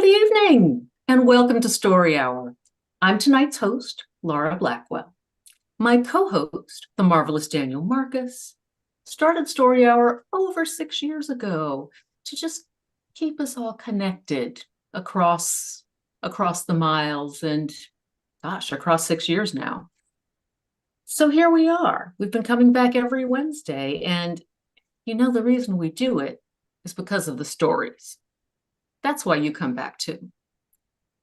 Good evening, and welcome to Story Hour. I'm tonight's host, Laura Blackwell. My co-host, the marvelous Daniel Marcus, started Story Hour over 6 years ago to just keep us all connected across the miles and, gosh, across 6 years now. So here we are. We've been coming back every Wednesday, and the reason we do it is because of the stories. That's why you come back too.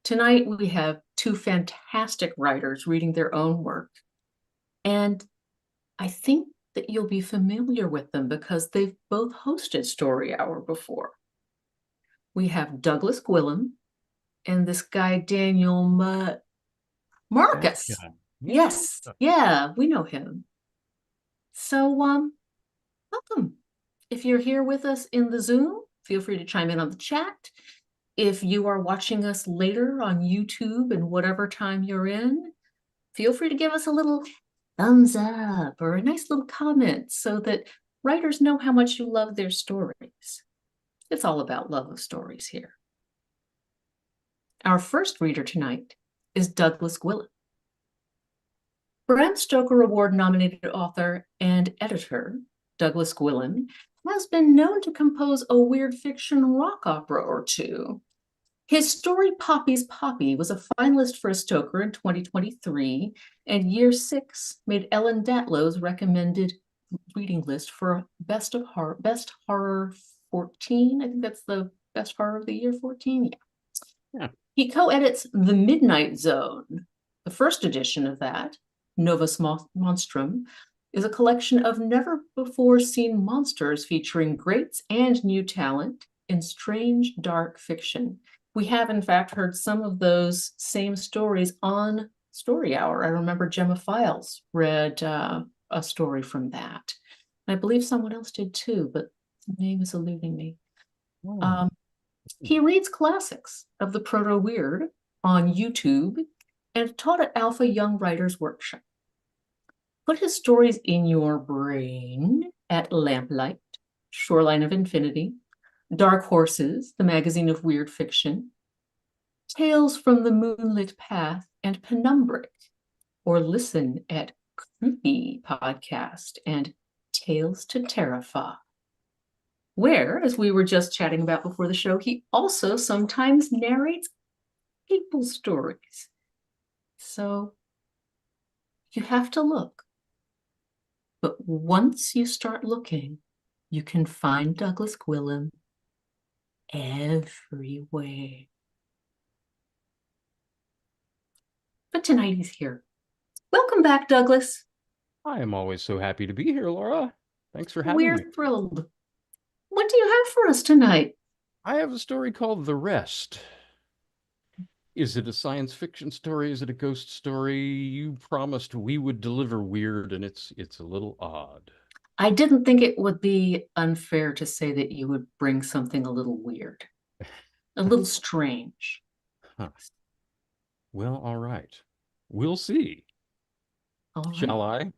Tonight, we have two fantastic writers reading their own work. And I think that you'll be familiar with them because they've both hosted Story Hour before. We have Douglas Gwilym and this guy, Daniel Marcus. Yes, yeah, we know him. So, welcome. If you're here with us in the Zoom, feel free to chime in on the chat. If you are watching us later on YouTube and whatever time you're in, feel free to give us a little thumbs up or a nice little comment so that writers know how much you love their stories. It's all about love of stories here. Our first reader tonight is Douglas Gwilym. Bram Stoker Award-nominated author and editor Douglas Gwilym has been known to compose a weird fiction rock opera or two. His story Poppy's Poppy was a finalist for a Stoker in 2023, and Year 6 made Ellen Datlow's recommended reading list for Best Horror 14. I think that's the Best Horror of the Year 14. Yeah. He co-edits The Midnight Zone. The first edition of that, Novus Monstrum, is a collection of never-before-seen monsters featuring greats and new talent in strange, dark fiction. We have, in fact, heard some of those same stories on Story Hour. I remember Gemma Files read a story from that. I believe someone else did too, but the name is eluding me. He reads classics of the proto-weird on YouTube and taught at Alpha Young Writers Workshop. Put his stories in your brain at Lamplight, Shoreline of Infinity, Dark Horses, the magazine of weird fiction, Tales from the Moonlit Path, and Penumbric, or listen at Creepy Podcast and Tales to Terrify, where, as we were just chatting about before the show, he also sometimes narrates people's stories. So you have to look. But once you start looking, you can find Douglas Gwilym everywhere. But tonight he's here. Welcome back, Douglas. I am always so happy to be here, Laura. Thanks for having me. We're thrilled. What do you have for us tonight? I have a story called The Rest. Is it a science fiction story? Is it a ghost story? You promised we would deliver weird, and it's a little odd. I didn't think it would be unfair to say that you would bring something a little weird, a little strange. Huh. Well, all right. We'll see. All right. Shall I?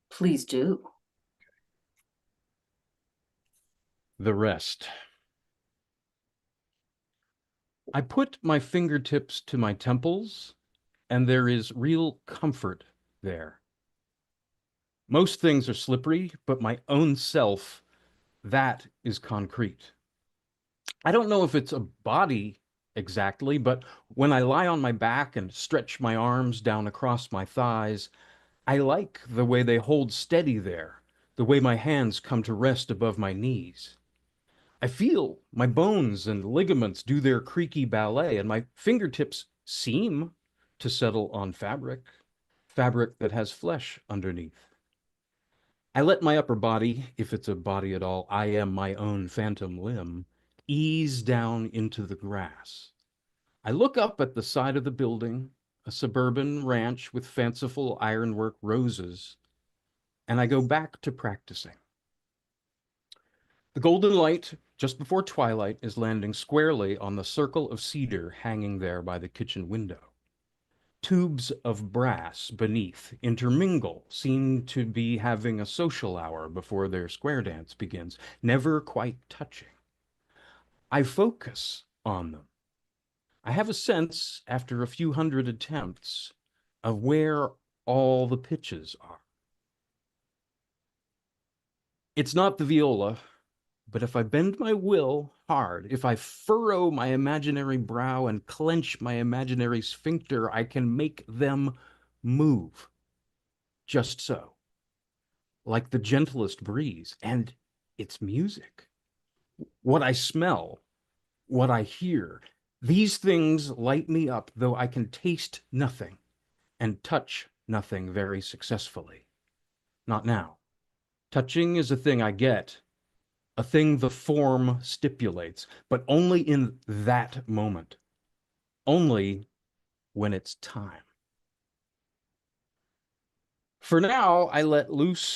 Please do. The Rest. I put my fingertips to my temples, and there is real comfort there. Most things are slippery, but my own self, that is concrete. I don't know if it's a body exactly, but when I lie on my back and stretch my arms down across my thighs, I like the way they hold steady there, the way my hands come to rest above my knees. I feel my bones and ligaments do their creaky ballet, and my fingertips seem to settle on fabric that has flesh underneath. I let my upper body, if it's a body at all, I am my own phantom limb, ease down into the grass. I look up at the side of the building, a suburban ranch with fanciful ironwork roses, and I go back to practicing. The golden light, just before twilight, is landing squarely on the circle of cedar hanging there by the kitchen window. Tubes of brass beneath intermingle, seem to be having a social hour before their square dance begins, never quite touching. I focus on them, I have a sense, after a few hundred attempts, of where all the pitches are. It's not the viola, but if I bend my will hard, if I furrow my imaginary brow and clench my imaginary sphincter, I can make them move. Just so. Like the gentlest breeze. And it's music. What I smell, what I hear, these things light me up, though I can taste nothing and touch nothing very successfully. Not now. Touching is a thing I get, a thing the form stipulates, but only in that moment, only when it's time. For now, I let loose.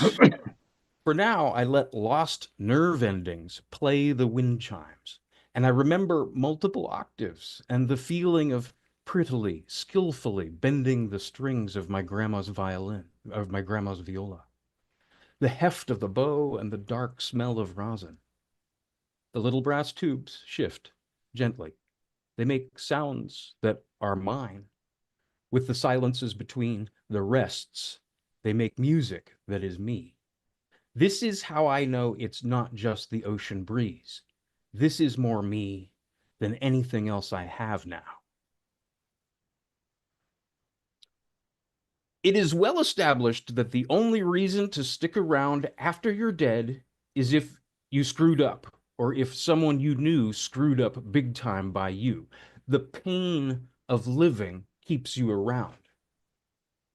For now, I let lost nerve endings play the wind chimes, and I remember multiple octaves and the feeling of prettily, skillfully bending the strings of my grandma's violin, of my grandma's viola, the heft of the bow and the dark smell of rosin. The little brass tubes shift gently. They make sounds that are mine. With the silences between, the rests, they make music that is me. This is how I know it's not just the ocean breeze. This is more me than anything else I have now. It is well established that the only reason to stick around after you're dead is if you screwed up, or if someone you knew screwed up big time by you. The pain of living keeps you around.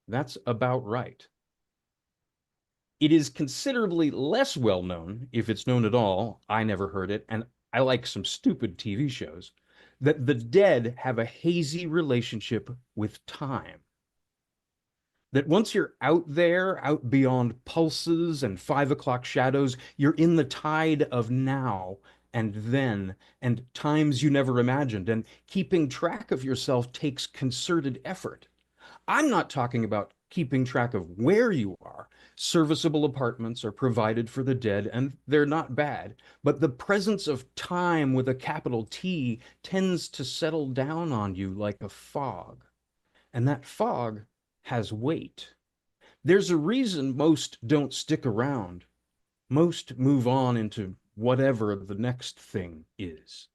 That's about right. It is considerably less well known, if it's known at all, I never heard it, and I like some stupid TV shows, that the dead have a hazy relationship with time. That once you're out there, out beyond pulses and 5 o'clock shadows, you're in the tide of now and then and times you never imagined. And keeping track of yourself takes concerted effort. I'm not talking about keeping track of where you are. Serviceable apartments are provided for the dead, and they're not bad. But the presence of time with a capital T tends to settle down on you like a fog. And that fog has weight. There's a reason most don't stick around. Most move on into whatever the next thing is.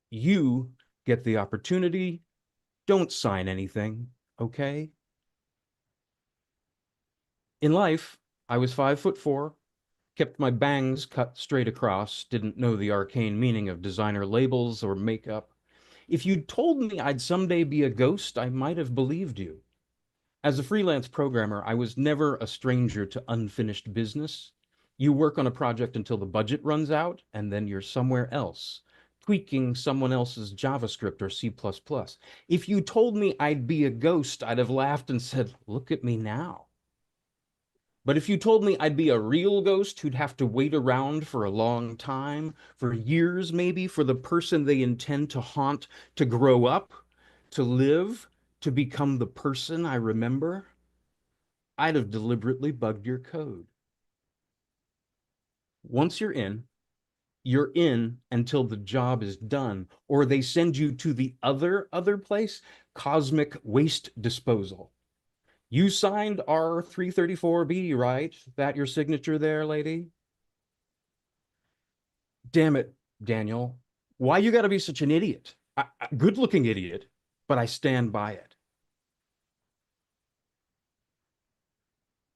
You get the opportunity. Don't sign anything, okay? In life, I was 5'4", kept my bangs cut straight across, didn't know the arcane meaning of designer labels or makeup. If you'd told me I'd someday be a ghost, I might have believed you. As a freelance programmer, I was never a stranger to unfinished business. You work on a project until the budget runs out, and then you're somewhere else, tweaking someone else's JavaScript or C++. If you told me I'd be a ghost, I'd have laughed and said, "Look at me now." But if you told me I'd be a real ghost who'd have to wait around for a long time, for years maybe, for the person they intend to haunt to grow up, to live, to become the person I remember, I'd have deliberately bugged your code. Once you're in until the job is done, or they send you to the other place, cosmic waste disposal. You signed R334B, right? That your signature there, lady? Damn it, Daniel. Why you gotta be such an idiot? Good-looking idiot, but I stand by it.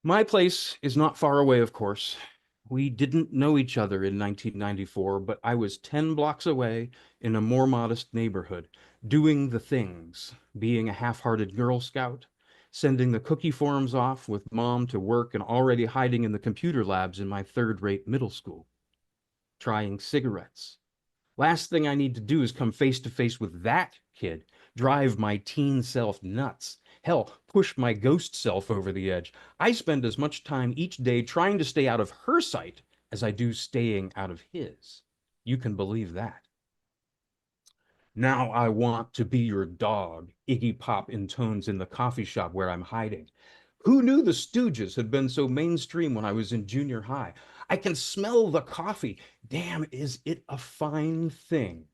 My place is not far away, of course. We didn't know each other in 1994, but I was 10 blocks away in a more modest neighborhood, doing the things, being a half-hearted Girl Scout, sending the cookie forms off with mom to work and already hiding in the computer labs in my third-rate middle school, trying cigarettes. Last thing I need to do is come face to face with that kid, drive my teen self nuts. Hell, push my ghost self over the edge. I spend as much time each day trying to stay out of her sight as I do staying out of his. You can believe that. Now I want to be your dog, Iggy Pop intones in the coffee shop where I'm hiding. Who knew the Stooges had been so mainstream when I was in junior high? I can smell the coffee. Damn, is it a fine thing?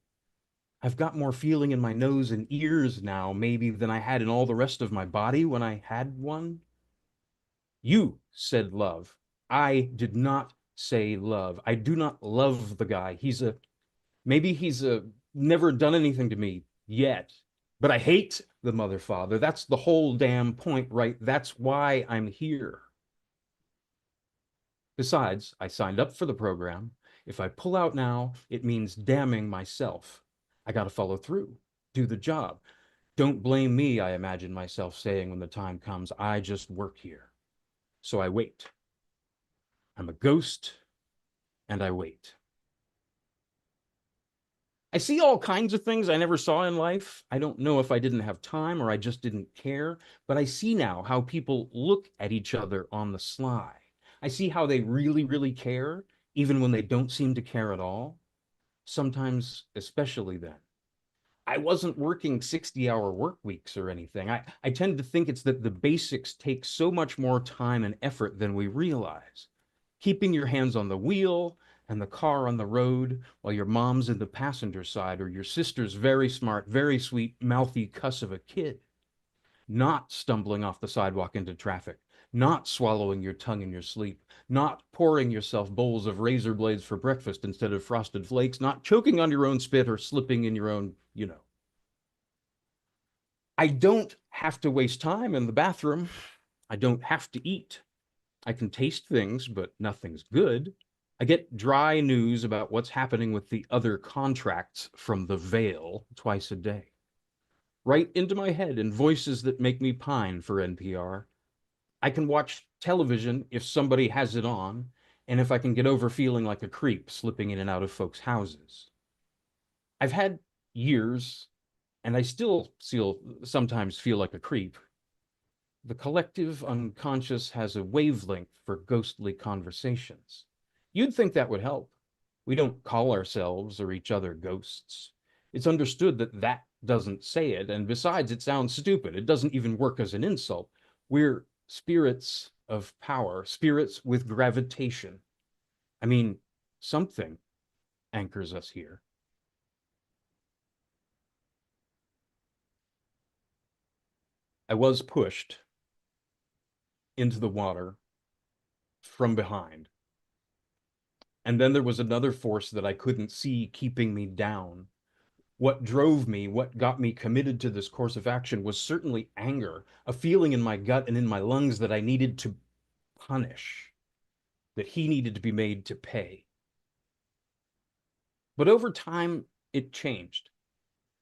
I've got more feeling in my nose and ears now, maybe, than I had in all the rest of my body when I had one. You said love. I did not say love. I do not love the guy. Maybe he's never done anything to me yet, but I hate the mother father. That's the whole damn point, right? That's why I'm here. Besides, I signed up for the program. If I pull out now, it means damning myself. I got to follow through, do the job. Don't blame me, I imagine myself saying when the time comes. I just work here. So I wait. I'm a ghost and I wait. I see all kinds of things I never saw in life. I don't know if I didn't have time or I just didn't care, but I see now how people look at each other on the sly. I see how they really, really care, even when they don't seem to care at all. Sometimes, especially then. I wasn't working 60-hour work weeks or anything. I tend to think it's that the basics take so much more time and effort than we realize. Keeping your hands on the wheel and the car on the road while your mom's in the passenger side or your sister's very smart, very sweet, mouthy cuss of a kid. Not stumbling off the sidewalk into traffic, not swallowing your tongue in your sleep, not pouring yourself bowls of razor blades for breakfast instead of frosted flakes, not choking on your own spit or slipping in your own. I don't have to waste time in the bathroom. I don't have to eat. I can taste things, but nothing's good. I get dry news about what's happening with the other contracts from the Veil twice a day. Right into my head in voices that make me pine for NPR. I can watch television if somebody has it on, and if I can get over feeling like a creep slipping in and out of folks' houses. I've had years, and I still sometimes feel like a creep. The collective unconscious has a wavelength for ghostly conversations. You'd think that would help. We don't call ourselves or each other ghosts. It's understood that that doesn't say it, and besides, it sounds stupid. It doesn't even work as an insult. We're spirits of power, spirits with gravitation. I mean, something anchors us here. I was pushed into the water from behind. And then there was another force that I couldn't see keeping me down. What drove me, what got me committed to this course of action was certainly anger, a feeling in my gut and in my lungs that I needed to punish, that he needed to be made to pay. But over time, it changed.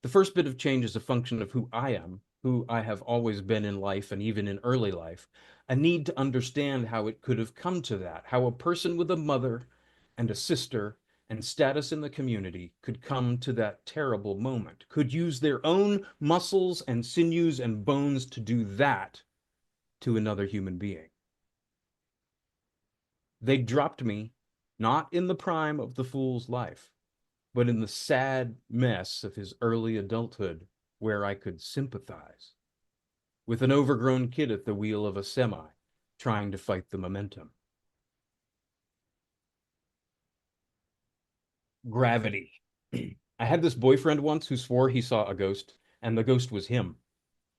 The first bit of change is a function of who I am, who I have always been in life and even in early life, a need to understand how it could have come to that, how a person with a mother and a sister and status in the community could come to that terrible moment, could use their own muscles and sinews and bones to do that to another human being. They dropped me, not in the prime of the fool's life, but in the sad mess of his early adulthood where I could sympathize with an overgrown kid at the wheel of a semi trying to fight the momentum. Gravity. I had this boyfriend once who swore he saw a ghost, and the ghost was him.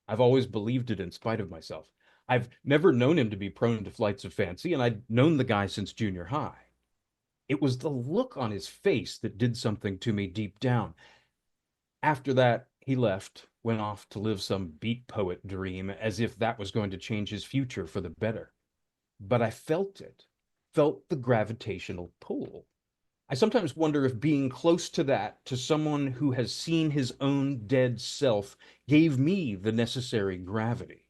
I've always believed it in spite of myself. I've never known him to be prone to flights of fancy, and I'd known the guy since junior high. It was the look on his face that did something to me deep down. After that, he left, went off to live some beat poet dream, as if that was going to change his future for the better. But I felt it, felt the gravitational pull. I sometimes wonder if being close to that, to someone who has seen his own dead self, gave me the necessary gravity.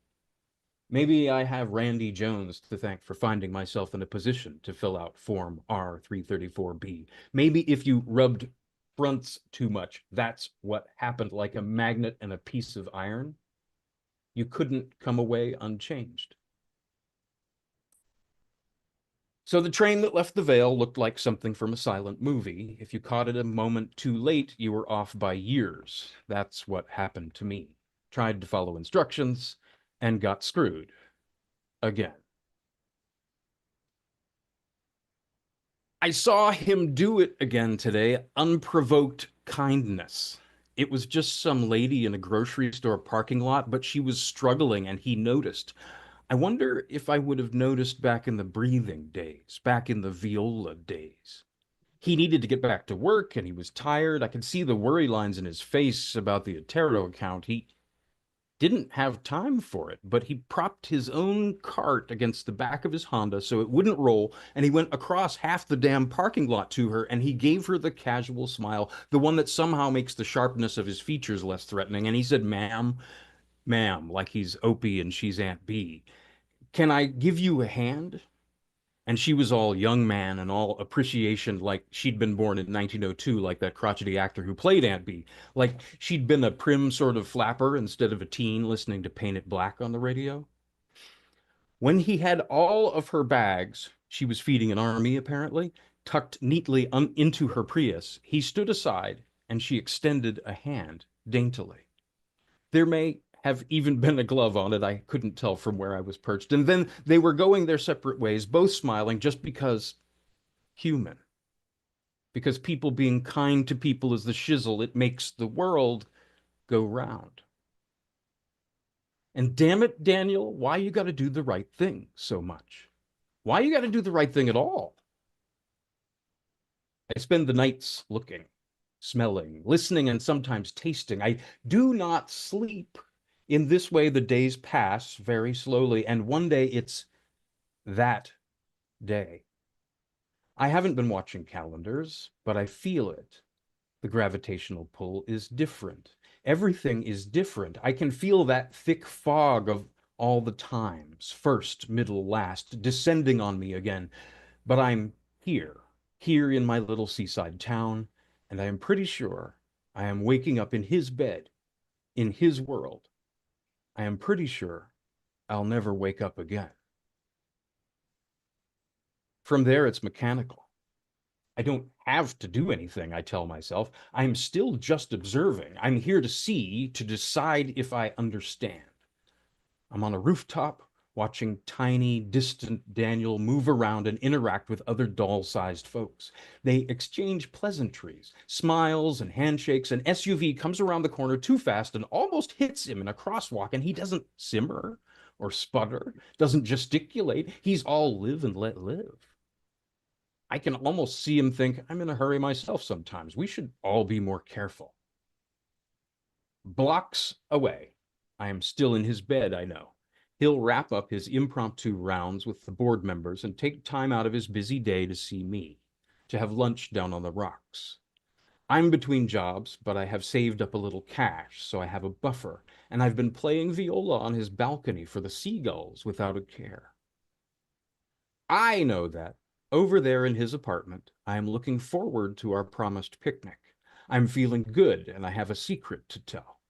Maybe I have Randy Jones to thank for finding myself in a position to fill out Form R334B. Maybe if you rubbed fronts too much, that's what happened, like a magnet and a piece of iron. You couldn't come away unchanged. So the train that left the Vale looked like something from a silent movie. If you caught it a moment too late, you were off by years. That's what happened to me. Tried to follow instructions and got screwed again. I saw him do it again today. Unprovoked kindness. It was just some lady in a grocery store parking lot, but she was struggling and he noticed. I wonder if I would have noticed back in the breathing days, back in the viola days. He needed to get back to work and he was tired. I could see the worry lines in his face about the Otero account. He didn't have time for it, but he propped his own cart against the back of his Honda so it wouldn't roll, and he went across half the damn parking lot to her, and he gave her the casual smile, the one that somehow makes the sharpness of his features less threatening, and he said, "Ma'am, ma'am," like he's Opie and she's Aunt B. "Can I give you a hand?" And she was all young man and all appreciation, like she'd been born in 1902, like that crotchety actor who played Aunt B. Like she'd been a prim sort of flapper instead of a teen listening to Paint It Black on the radio. When he had all of her bags, she was feeding an army apparently, tucked neatly into her Prius, he stood aside and she extended a hand daintily. There may have even been a glove on it. I couldn't tell from where I was perched. And then they were going their separate ways, both smiling just because human. Because people being kind to people is the shizzle. It makes the world go round. And damn it, Daniel, why you got to do the right thing so much? Why you got to do the right thing at all? I spend the nights looking, smelling, listening, and sometimes tasting. I do not sleep. In this way, the days pass very slowly, and one day it's that day. I haven't been watching calendars, but I feel it. The gravitational pull is different. Everything is different. I can feel that thick fog of all the times, first, middle, last, descending on me again. But I'm here, here in my little seaside town, and I am pretty sure I am waking up in his bed, in his world. I am pretty sure I'll never wake up again. From there, it's mechanical. I don't have to do anything, I tell myself. I'm still just observing. I'm here to see, to decide if I understand. I'm on a rooftop watching tiny, distant Daniel move around and interact with other doll-sized folks. They exchange pleasantries, smiles, and handshakes. An SUV comes around the corner too fast and almost hits him in a crosswalk, and he doesn't simmer or sputter, doesn't gesticulate. He's all live and let live. I can almost see him think, I'm in a hurry myself sometimes. We should all be more careful. Blocks away, I am still in his bed, I know. He'll wrap up his impromptu rounds with the board members and take time out of his busy day to see me, to have lunch down on the rocks. I'm between jobs, but I have saved up a little cash, so I have a buffer, and I've been playing viola on his balcony for the seagulls without a care. I know that over there in his apartment, I am looking forward to our promised picnic. I'm feeling good, and I have a secret to tell.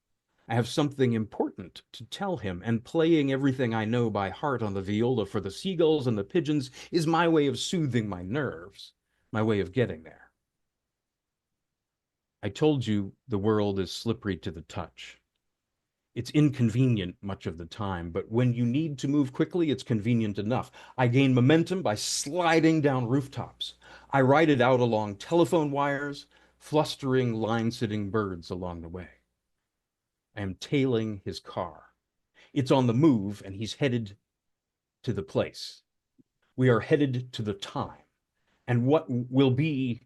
I have something important to tell him, and playing everything I know by heart on the viola for the seagulls and the pigeons is my way of soothing my nerves, my way of getting there. I told you the world is slippery to the touch. It's inconvenient much of the time, but when you need to move quickly, it's convenient enough. I gain momentum by sliding down rooftops. I ride it out along telephone wires, flustering line-sitting birds along the way. I am tailing his car. It's on the move, and he's headed to the place. We are headed to the time. And what will be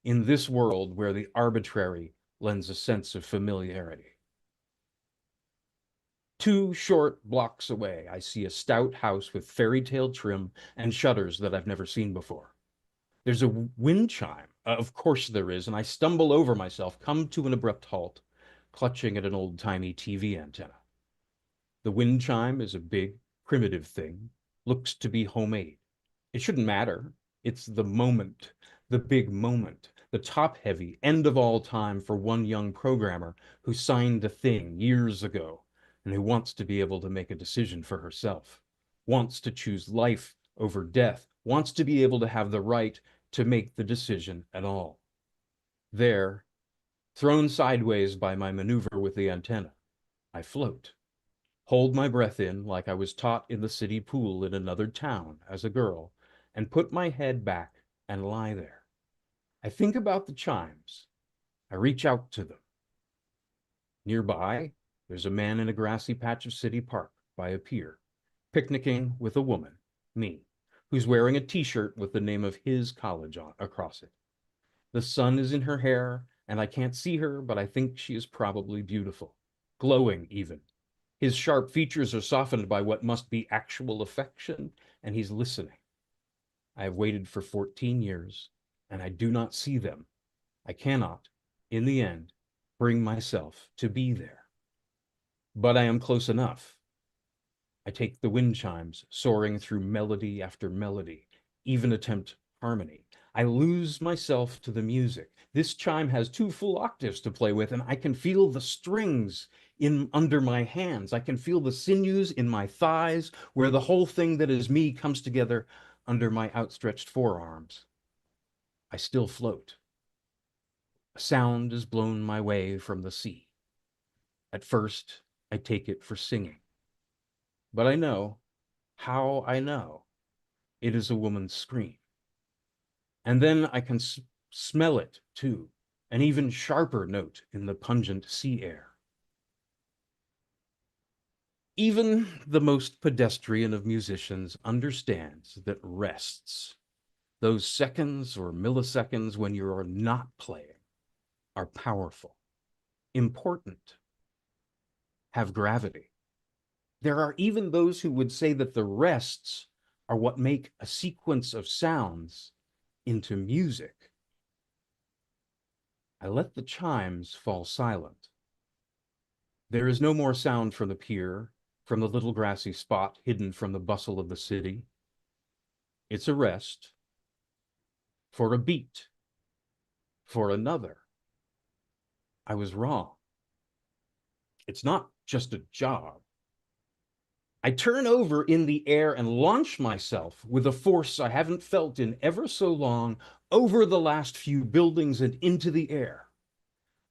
in this world where the arbitrary lends a sense of familiarity. 2 short blocks away, I see a stout house with fairy tale trim and shutters that I've never seen before. There's a wind chime. Of course there is, and I stumble over myself, come to an abrupt halt, clutching at an old-timey TV antenna. The wind chime is a big, primitive thing, looks to be homemade. It shouldn't matter. It's the moment, the big moment, the top-heavy, end of all time for one young programmer who signed the thing years ago and who wants to be able to make a decision for herself, wants to choose life over death, wants to be able to have the right to make the decision at all. There, thrown sideways by my maneuver with the antenna, I float, hold my breath in like I was taught in the city pool in another town as a girl, and put my head back and lie there. I think about the chimes. I reach out to them. Nearby, there's a man in a grassy patch of city park by a pier, picnicking with a woman, me, who's wearing a t-shirt with the name of his college across it. The sun is in her hair, and I can't see her, but I think she is probably beautiful, glowing even. His sharp features are softened by what must be actual affection, and he's listening. I have waited for 14 years, and I do not see them. I cannot, in the end, bring myself to be there. But I am close enough. I take the wind chimes, soaring through melody after melody, even attempt harmony. I lose myself to the music. This chime has 2 full octaves to play with, and I can feel the strings in under my hands. I can feel the sinews in my thighs, where the whole thing that is me comes together under my outstretched forearms. I still float. A sound is blown my way from the sea. At first, I take it for singing. But I know, how I know, it is a woman's scream. And then I can smell it too, an even sharper note in the pungent sea air. Even the most pedestrian of musicians understands that rests, those seconds or milliseconds when you are not playing, are powerful, important, have gravity. There are even those who would say that the rests are what make a sequence of sounds into music. I let the chimes fall silent. There is no more sound from the pier, from the little grassy spot hidden from the bustle of the city. It's a rest for a beat, for another. I was wrong. It's not just a job. I turn over in the air and launch myself with a force I haven't felt in ever so long over the last few buildings and into the air.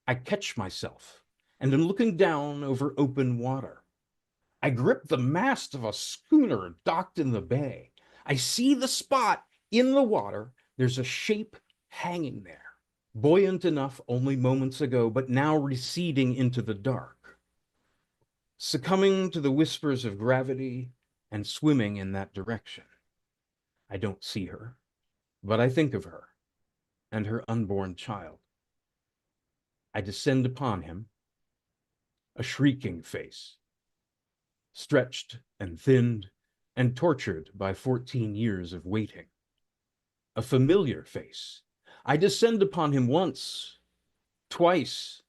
I catch myself and am looking down over open water. I grip the mast of a schooner docked in the bay. I see the spot in the water. There's a shape hanging there, buoyant enough only moments ago, but now receding into the dark, succumbing to the whispers of gravity and swimming in that direction. I don't see her, but I think of her and her unborn child. I descend upon him, a shrieking face, stretched and thinned and tortured by 14 years of waiting. A familiar face. I descend upon him once, twice.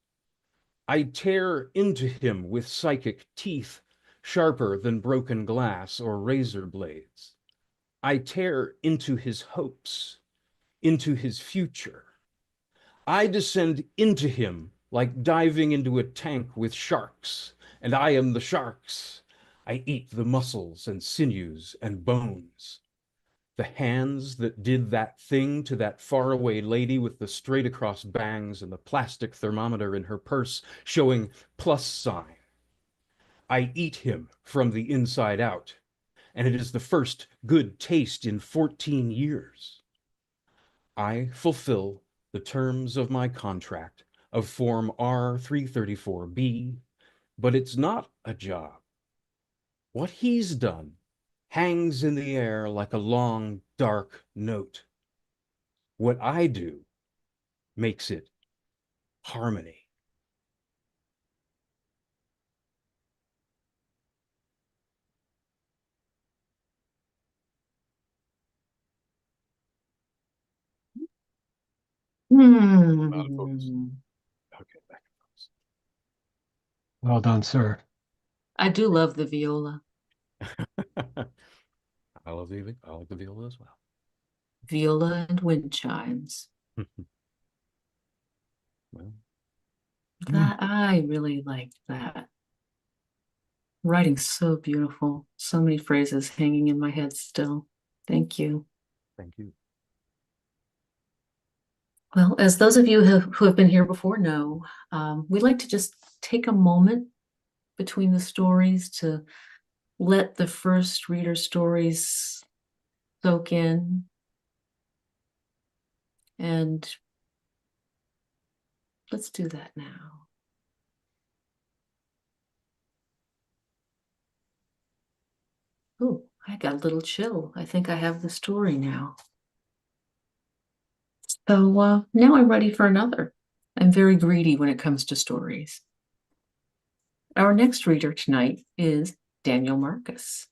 I tear into him with psychic teeth sharper than broken glass or razor blades. I tear into his hopes, into his future. I descend into him like diving into a tank with sharks, and I am the sharks. I eat the muscles and sinews and bones. The hands that did that thing to that faraway lady with the straight across bangs and the plastic thermometer in her purse showing plus sign. I eat him from the inside out, and it is the first good taste in 14 years. I fulfill the terms of my contract of Form R334B, but it's not a job. What he's done hangs in the air like a long, dark note. What I do makes it harmony. Out of focus. Hmm. Okay, back Well done, sir. I do love the viola. in focus. I like the viola as well. Viola and wind chimes. Well, That I really liked that. Writing's so beautiful. So many phrases hanging in my head still. Thank you. thank you. Well, as those of you who have been here before know, we like to just take a moment between the stories to let the first reader stories soak in. And let's do that now. got a little chill. I think I have the story now. So now I'm ready for another. I'm very greedy when it comes to stories. Our next reader tonight is Daniel Marcus.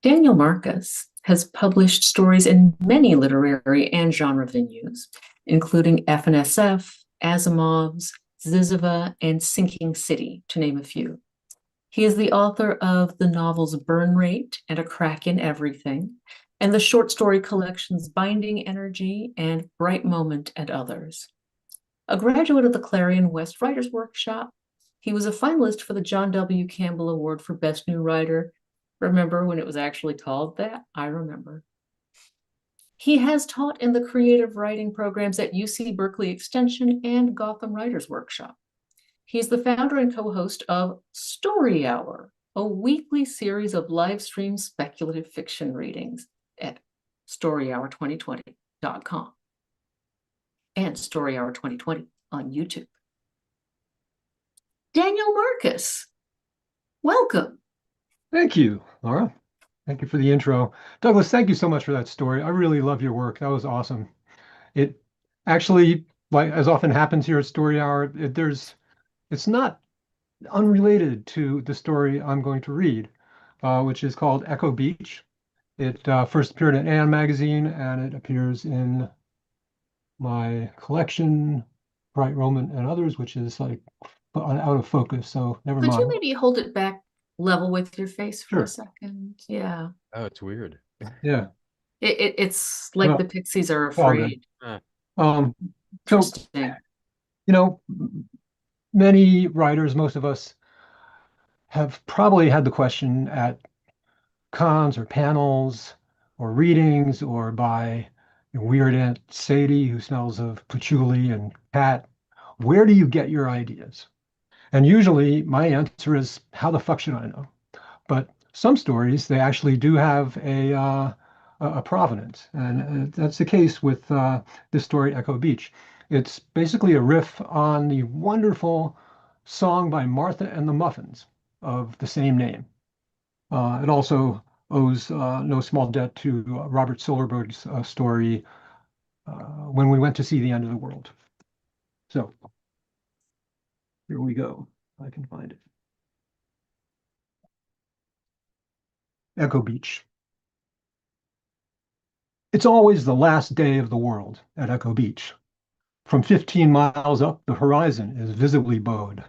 Daniel Marcus has published stories in many literary and genre venues, including FNSF, Asimov's, Zizova, and Sinking City, to name a few. He is the author of the novels Burn Rate and A Crack in Everything, and the short story collections Binding Energy and Bright Moment and others. A graduate of the Clarion West Writers Workshop, he was a finalist for the John W. Campbell Award for Best New Writer. Remember when it was actually called that? I remember. He has taught in the creative writing programs at UC Berkeley Extension and Gotham Writers Workshop. He's the founder and co-host of Story Hour, a weekly series of live stream speculative fiction readings at storyhour2020.com and Story Hour 2020 on YouTube. Daniel Marcus, welcome. Thank you, Laura. Thank you for the intro. Douglas, thank you so much for that story. I really love your work. That was awesome. It actually, like as often happens here at Story Hour, it's not unrelated to the story I'm going to read, which is called Echo Beach. It first appeared in Ann magazine, and it appears in my collection, Bright Roman and others, which is like out of focus, so never Could you mind. maybe hold it back level with your face for a Sure. second? Yeah. Oh, it's weird. Yeah. It's like Well, the pixies are all good. afraid. So, Interesting. you know, many writers, most of us, have probably had the question at cons or panels or readings or by Weird Aunt Sadie, who smells of patchouli and cat, where do you get your ideas? And usually my answer is, how the fuck should I know? But some stories, they actually do have a provenance. And that's the case with this story, Echo Beach. It's basically a riff on the wonderful song by Martha and the Muffins of the same name. It also owes no small debt to Robert Silverberg's story, When We Went to See the End of the World. So here we go. I can find it. Echo Beach. It's always the last day of the world at Echo Beach. From 15 miles up, the horizon is visibly bowed.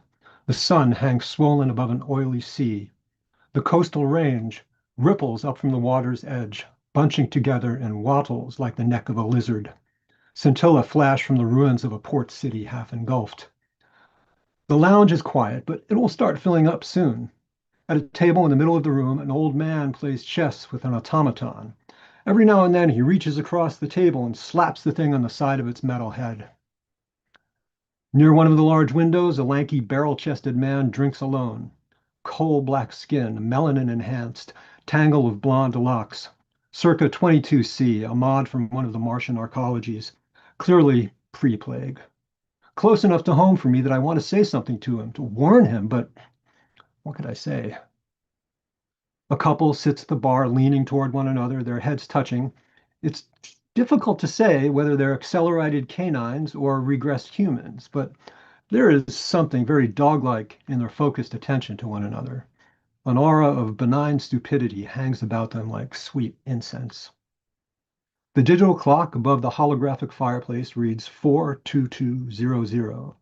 The sun hangs swollen above an oily sea. The coastal range ripples up from the water's edge, bunching together in wattles like the neck of a lizard. Scintilla flash from the ruins of a port city half engulfed. The lounge is quiet, but it will start filling up soon. At a table in the middle of the room, an old man plays chess with an automaton. Every now and then he reaches across the table and slaps the thing on the side of its metal head. Near one of the large windows, a lanky barrel-chested man drinks alone. Coal-black skin, melanin-enhanced, tangle of blonde locks. Circa 22C, a mod from one of the Martian arcologies. Clearly pre-plague. Close enough to home for me that I want to say something to him, to warn him, but what could I say? A couple sits at the bar leaning toward one another, their heads touching. It's difficult to say whether they're accelerated canines or regressed humans, but there is something very dog-like in their focused attention to one another. An aura of benign stupidity hangs about them like sweet incense. The digital clock above the holographic fireplace reads 42200.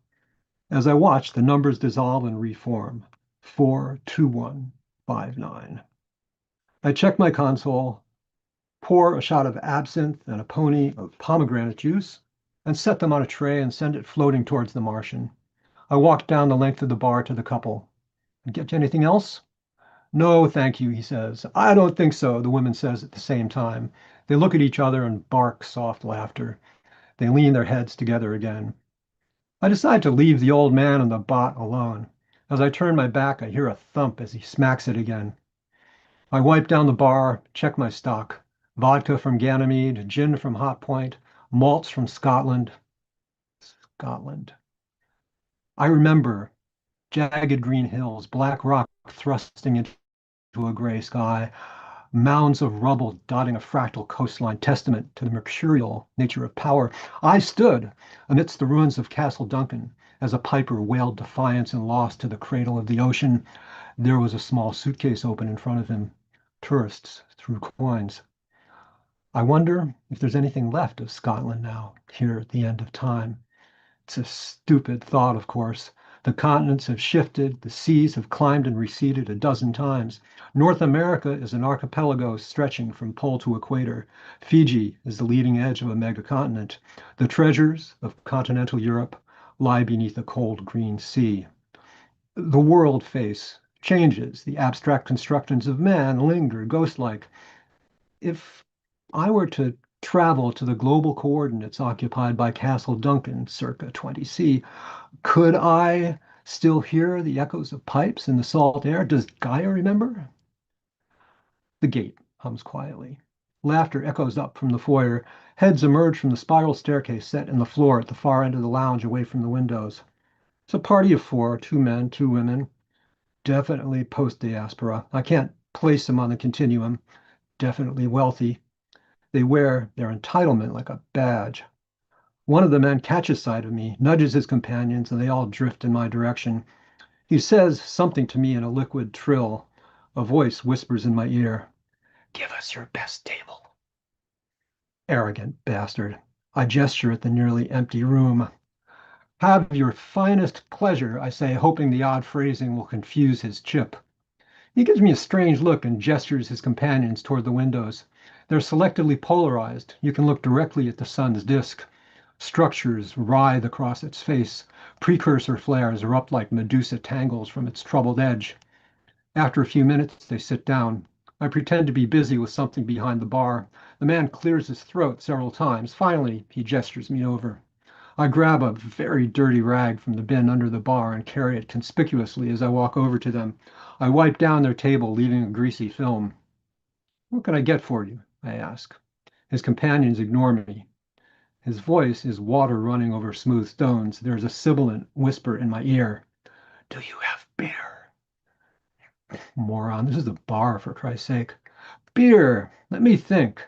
As I watch, the numbers dissolve and reform. 42159. I check my console, pour a shot of absinthe and a pony of pomegranate juice, and set them on a tray and send it floating towards the Martian. I walk down the length of the bar to the couple. Get you anything else? No, thank you, he says. I don't think so, the woman says at the same time. They look at each other and bark soft laughter. They lean their heads together again. I decide to leave the old man and the bot alone. As I turn my back, I hear a thump as he smacks it again. I wipe down the bar, check my stock. Vodka from Ganymede, gin from Hot Point, malts from Scotland. Scotland. I remember jagged green hills, black rock thrusting into a gray sky. mounds of rubble dotting a fractal coastline testament to the mercurial nature of power. I stood amidst the ruins of Castle Duncan as a piper wailed defiance and loss to the cradle of the ocean. There was a small suitcase open in front of him. Tourists threw coins. I wonder if there's anything left of Scotland now, here at the end of time. It's a stupid thought, of course. The continents have shifted, the seas have climbed and receded a dozen times. North America is an archipelago stretching from pole to equator. Fiji is the leading edge of a megacontinent. The treasures of continental Europe lie beneath a cold green sea. The world face changes. The abstract constructions of man linger ghost-like. If I were to travel to the global coordinates occupied by Castle Duncan circa 20C, could I still hear the echoes of pipes in the salt air? Does Gaia remember? The gate hums quietly. Laughter echoes up from the foyer. Heads emerge from the spiral staircase set in the floor at the far end of the lounge away from the windows. It's a party of four, 2 men, 2 women. Definitely post-diaspora. I can't place them on the continuum. Definitely wealthy. They wear their entitlement like a badge. One of the men catches sight of me, nudges his companions, and they all drift in my direction. He says something to me in a liquid trill. A voice whispers in my ear, "Give us your best table." Arrogant bastard. I gesture at the nearly empty room. "Have your finest pleasure," I say, hoping the odd phrasing will confuse his chip. He gives me a strange look and gestures his companions toward the windows. They're selectively polarized. You can look directly at the sun's disk. Structures writhe across its face. Precursor flares erupt like Medusa tangles from its troubled edge. After a few minutes, they sit down. I pretend to be busy with something behind the bar. The man clears his throat several times. Finally, he gestures me over. I grab a very dirty rag from the bin under the bar and carry it conspicuously as I walk over to them. I wipe down their table, leaving a greasy film. "What can I get for you?" I ask. His companions ignore me. His voice is water running over smooth stones. There is a sibilant whisper in my ear. "Do you have beer?" Moron, this is a bar, for Christ's sake. "Beer! Let me think."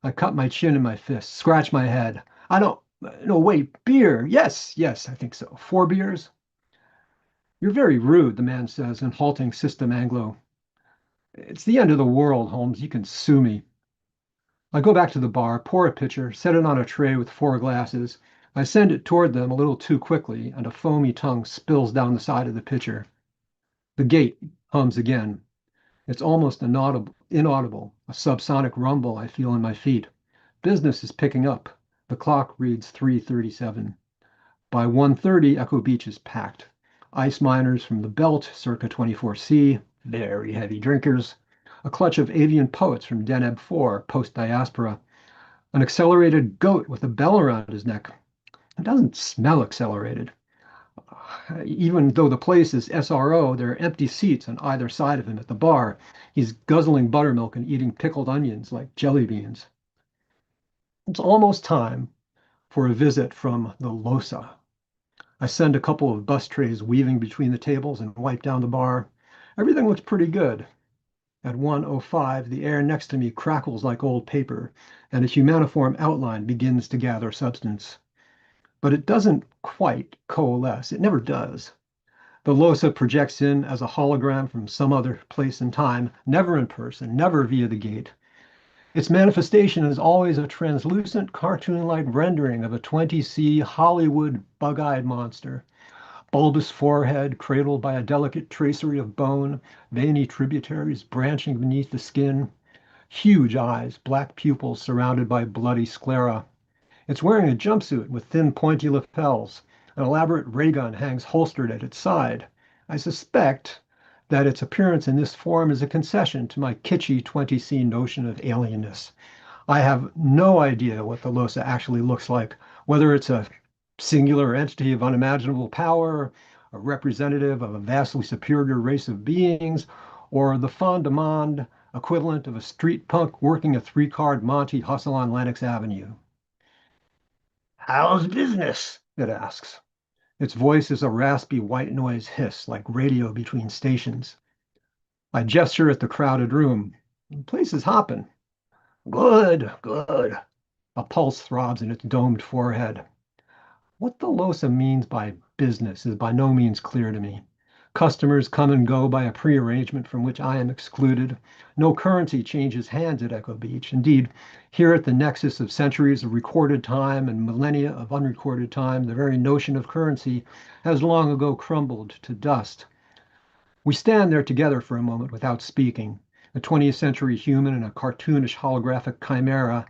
I cut my chin in my fist, scratch my head. "I don't, no, wait, beer. Yes, yes, I think so. 4 beers?" "You're very rude," the man says in halting System Anglo. "It's the end of the world, Holmes. You can sue me." I go back to the bar, pour a pitcher, set it on a tray with 4 glasses. I send it toward them a little too quickly, and a foamy tongue spills down the side of the pitcher. The gate hums again. It's almost inaudible, a subsonic rumble I feel in my feet. Business is picking up. The clock reads 3:37. By 1:30, Echo Beach is packed. Ice miners from the belt, circa 24C, very heavy drinkers. A clutch of avian poets from Deneb 4, post-diaspora. An accelerated goat with a bell around his neck. It doesn't smell accelerated. Even though the place is SRO, there are empty seats on either side of him at the bar. He's guzzling buttermilk and eating pickled onions like jelly beans. It's almost time for a visit from the Losa. I send a couple of bus trays weaving between the tables and wipe down the bar. Everything looks pretty good. At 1:05, the air next to me crackles like old paper, and a humaniform outline begins to gather substance. But it doesn't quite coalesce. It never does. The Losa projects in as a hologram from some other place and time, never in person, never via the gate. Its manifestation is always a translucent, cartoon-like rendering of a 20C Hollywood bug-eyed monster. Bulbous forehead cradled by a delicate tracery of bone, veiny tributaries branching beneath the skin, huge eyes, black pupils surrounded by bloody sclera. It's wearing a jumpsuit with thin pointy lapels. An elaborate ray gun hangs holstered at its side. I suspect that its appearance in this form is a concession to my kitschy 20C notion of alienness. I have no idea what the Losa actually looks like, whether it's a singular entity of unimaginable power, a representative of a vastly superior race of beings, or the fond de monde equivalent of a street punk working a 3-card Monte hustle on Lenox Avenue. "How's business?" it asks. Its voice is a raspy white noise hiss like radio between stations. I gesture at the crowded room. The place is hopping. Good, good. A pulse throbs in its domed forehead. What the Losa means by business is by no means clear to me. Customers come and go by a prearrangement from which I am excluded. No currency changes hands at Echo Beach. Indeed, here at the nexus of centuries of recorded time and millennia of unrecorded time, the very notion of currency has long ago crumbled to dust. We stand there together for a moment without speaking, a 20th century human and a cartoonish holographic chimera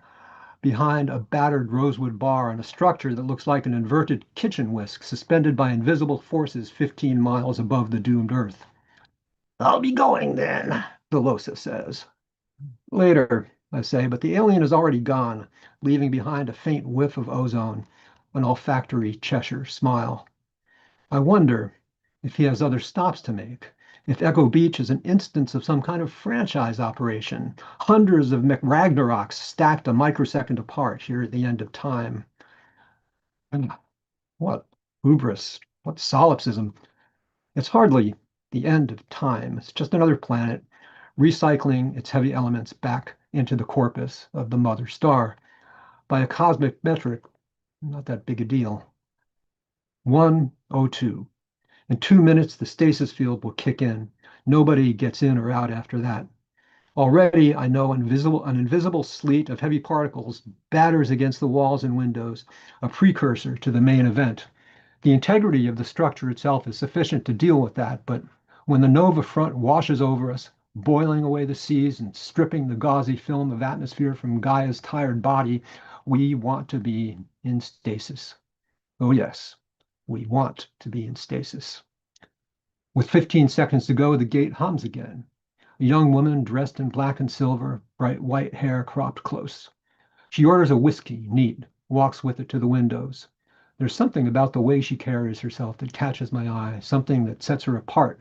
behind a battered rosewood bar on a structure that looks like an inverted kitchen whisk suspended by invisible forces 15 miles above the doomed Earth. I'll be going then, Delosa says. Later, I say, but the alien is already gone, leaving behind a faint whiff of ozone, an olfactory Cheshire smile. I wonder if he has other stops to make, if Echo Beach is an instance of some kind of franchise operation, hundreds of McRagnaroks stacked a microsecond apart here at the end of time. And what hubris, what solipsism. It's hardly the end of time. It's just another planet recycling its heavy elements back into the corpus of the mother star. By a cosmic metric, not that big a deal. 102. In 2 minutes, the stasis field will kick in. Nobody gets in or out after that. Already, I know an invisible sleet of heavy particles batters against the walls and windows, a precursor to the main event. The integrity of the structure itself is sufficient to deal with that, but when the Nova front washes over us, boiling away the seas and stripping the gauzy film of atmosphere from Gaia's tired body, we want to be in stasis. Oh yes, we want to be in stasis. With 15 seconds to go, the gate hums again. A young woman dressed in black and silver, bright white hair cropped close. She orders a whiskey, neat, walks with it to the windows. There's something about the way she carries herself that catches my eye, something that sets her apart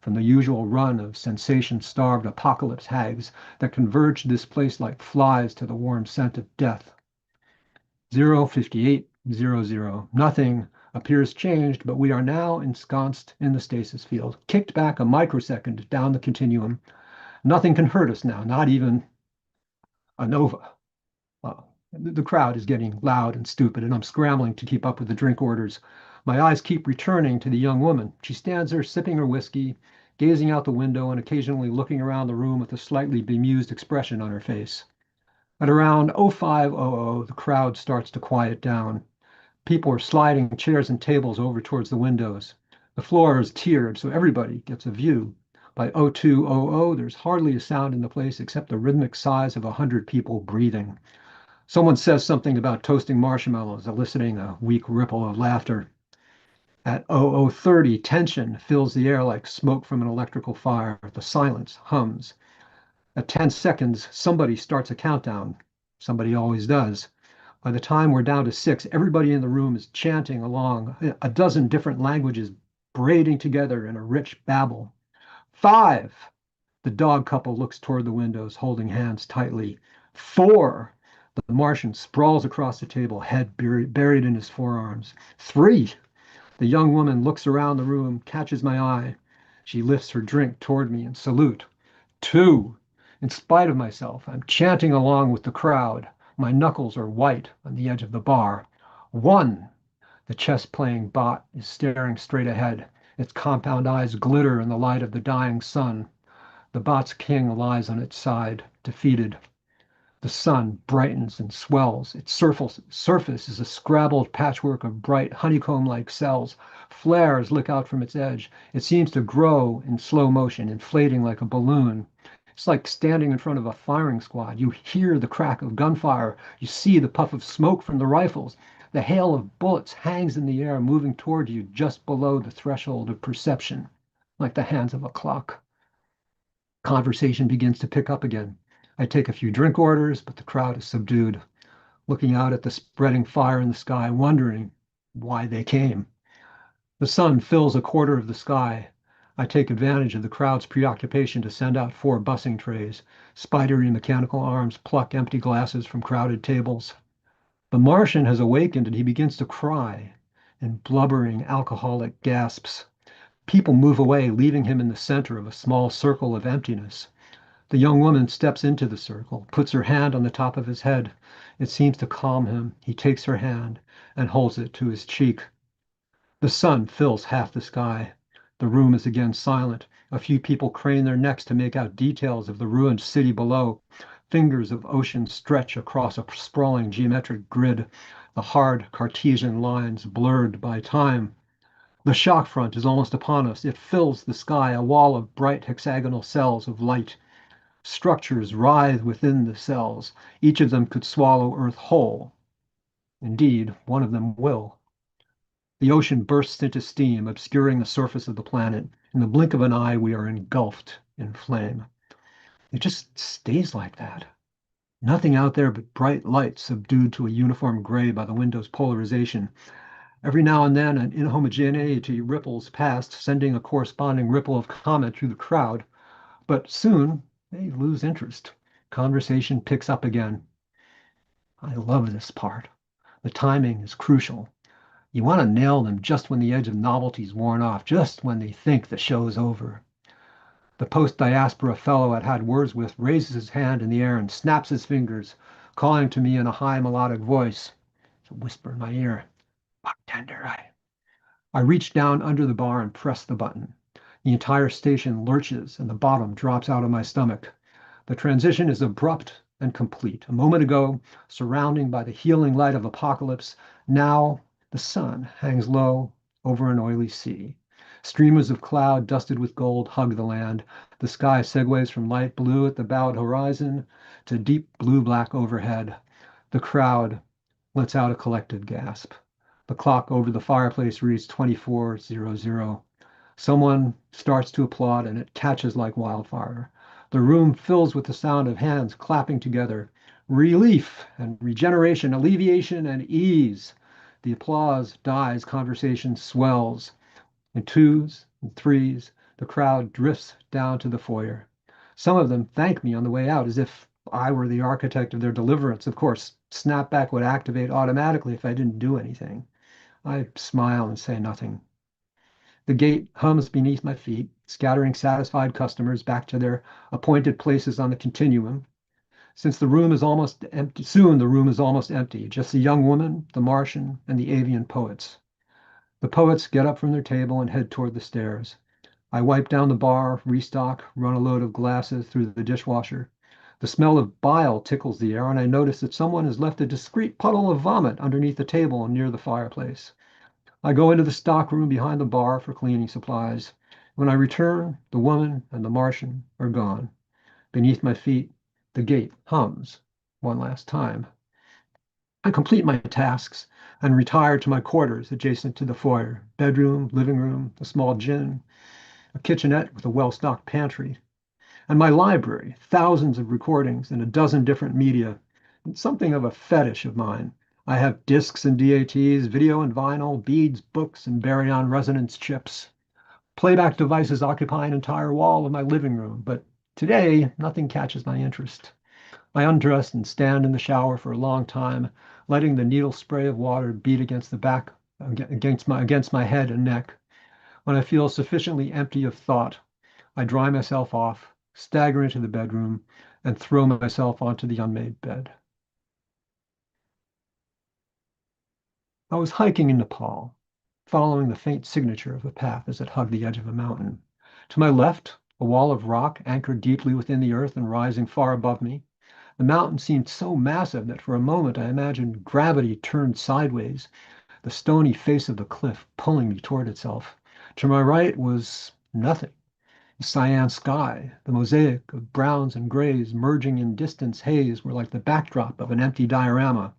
from the usual run of sensation-starved apocalypse hags that converge to this place like flies to the warm scent of death. 05800. Nothing appears changed, but we are now ensconced in the stasis field, kicked back a microsecond down the continuum. Nothing can hurt us now, not even a nova. The crowd is getting loud and stupid, and I'm scrambling to keep up with the drink orders. My eyes keep returning to the young woman. She stands there sipping her whiskey, gazing out the window and occasionally looking around the room with a slightly bemused expression on her face. At around 0500, the crowd starts to quiet down. People are sliding chairs and tables over towards the windows. The floor is tiered, so everybody gets a view. By 0200, there's hardly a sound in the place except the rhythmic sighs of 100 people breathing. Someone says something about toasting marshmallows, eliciting a weak ripple of laughter. At 0030, tension fills the air like smoke from an electrical fire. The silence hums. At 10 seconds, somebody starts a countdown. Somebody always does. By the time we're down to 6, everybody in the room is chanting along, a dozen different languages braiding together in a rich babble. 5. The dog couple looks toward the windows, holding hands tightly. 4. The Martian sprawls across the table, head buried in his forearms. 3. The young woman looks around the room, catches my eye. She lifts her drink toward me in salute. 2. In spite of myself, I'm chanting along with the crowd. My knuckles are white on the edge of the bar. 1. The chess-playing bot is staring straight ahead. Its compound eyes glitter in the light of the dying sun. The bot's king lies on its side, defeated. The sun brightens and swells. Its surface is a scrabbled patchwork of bright honeycomb-like cells. Flares lick out from its edge. It seems to grow in slow motion, inflating like a balloon. It's like standing in front of a firing squad. You hear the crack of gunfire. You see the puff of smoke from the rifles. The hail of bullets hangs in the air, moving toward you just below the threshold of perception, like the hands of a clock. Conversation begins to pick up again. I take a few drink orders, but the crowd is subdued, looking out at the spreading fire in the sky, wondering why they came. The sun fills a quarter of the sky. I take advantage of the crowd's preoccupation to send out 4 bussing trays. Spidery mechanical arms pluck empty glasses from crowded tables. The Martian has awakened and he begins to cry in blubbering alcoholic gasps. People move away, leaving him in the center of a small circle of emptiness. The young woman steps into the circle, puts her hand on the top of his head. It seems to calm him. He takes her hand and holds it to his cheek. The sun fills half the sky. The room is again silent. A few people crane their necks to make out details of the ruined city below. Fingers of ocean stretch across a sprawling geometric grid, the hard Cartesian lines blurred by time. The shock front is almost upon us. It fills the sky, a wall of bright hexagonal cells of light. Structures writhe within the cells. Each of them could swallow Earth whole. Indeed, one of them will. The ocean bursts into steam, obscuring the surface of the planet. In the blink of an eye, we are engulfed in flame. It just stays like that. Nothing out there but bright light subdued to a uniform gray by the window's polarization. Every now and then, an inhomogeneity ripples past, sending a corresponding ripple of comment through the crowd. But soon, they lose interest. Conversation picks up again. I love this part. The timing is crucial. You want to nail them just when the edge of novelty's worn off, just when they think the show's over. The post-diaspora fellow I'd had words with raises his hand in the air and snaps his fingers, calling to me in a high melodic voice. It's a whisper in my ear. Bartender, I reach down under the bar and press the button. The entire station lurches and the bottom drops out of my stomach. The transition is abrupt and complete. A moment ago, surrounding by the healing light of apocalypse, now the sun hangs low over an oily sea. Streamers of cloud dusted with gold hug the land. The sky segues from light blue at the bowed horizon to deep blue-black overhead. The crowd lets out a collective gasp. The clock over the fireplace reads 24:00. Someone starts to applaud and it catches like wildfire. The room fills with the sound of hands clapping together. Relief and regeneration, alleviation and ease. The applause dies, conversation swells. In twos and threes, the crowd drifts down to the foyer. Some of them thank me on the way out as if I were the architect of their deliverance. Of course, snapback would activate automatically if I didn't do anything. I smile and say nothing. The gate hums beneath my feet, scattering satisfied customers back to their appointed places on the continuum. Since the room is almost empty, soon the room is almost empty, just the young woman, the Martian, and the avian poets. The poets get up from their table and head toward the stairs. I wipe down the bar, restock, run a load of glasses through the dishwasher. The smell of bile tickles the air, and I notice that someone has left a discreet puddle of vomit underneath the table near the fireplace. I go into the stock room behind the bar for cleaning supplies. When I return, the woman and the Martian are gone. Beneath my feet, the gate hums one last time. I complete my tasks and retire to my quarters adjacent to the foyer. Bedroom, living room, a small gym, a kitchenette with a well-stocked pantry, and my library, thousands of recordings in a dozen different media. It's something of a fetish of mine. I have discs and DATs, video and vinyl, beads, books, and baryon resonance chips. Playback devices occupy an entire wall of my living room, but today nothing catches my interest. I undress and stand in the shower for a long time, letting the needle spray of water beat against the back, against my head and neck. When I feel sufficiently empty of thought, I dry myself off, stagger into the bedroom, and throw myself onto the unmade bed. I was hiking in Nepal, following the faint signature of a path as it hugged the edge of a mountain. To my left, a wall of rock anchored deeply within the earth and rising far above me. The mountain seemed so massive that for a moment I imagined gravity turned sideways, the stony face of the cliff pulling me toward itself. To my right was nothing. The cyan sky, the mosaic of browns and grays merging in distance haze were like the backdrop of an empty diorama.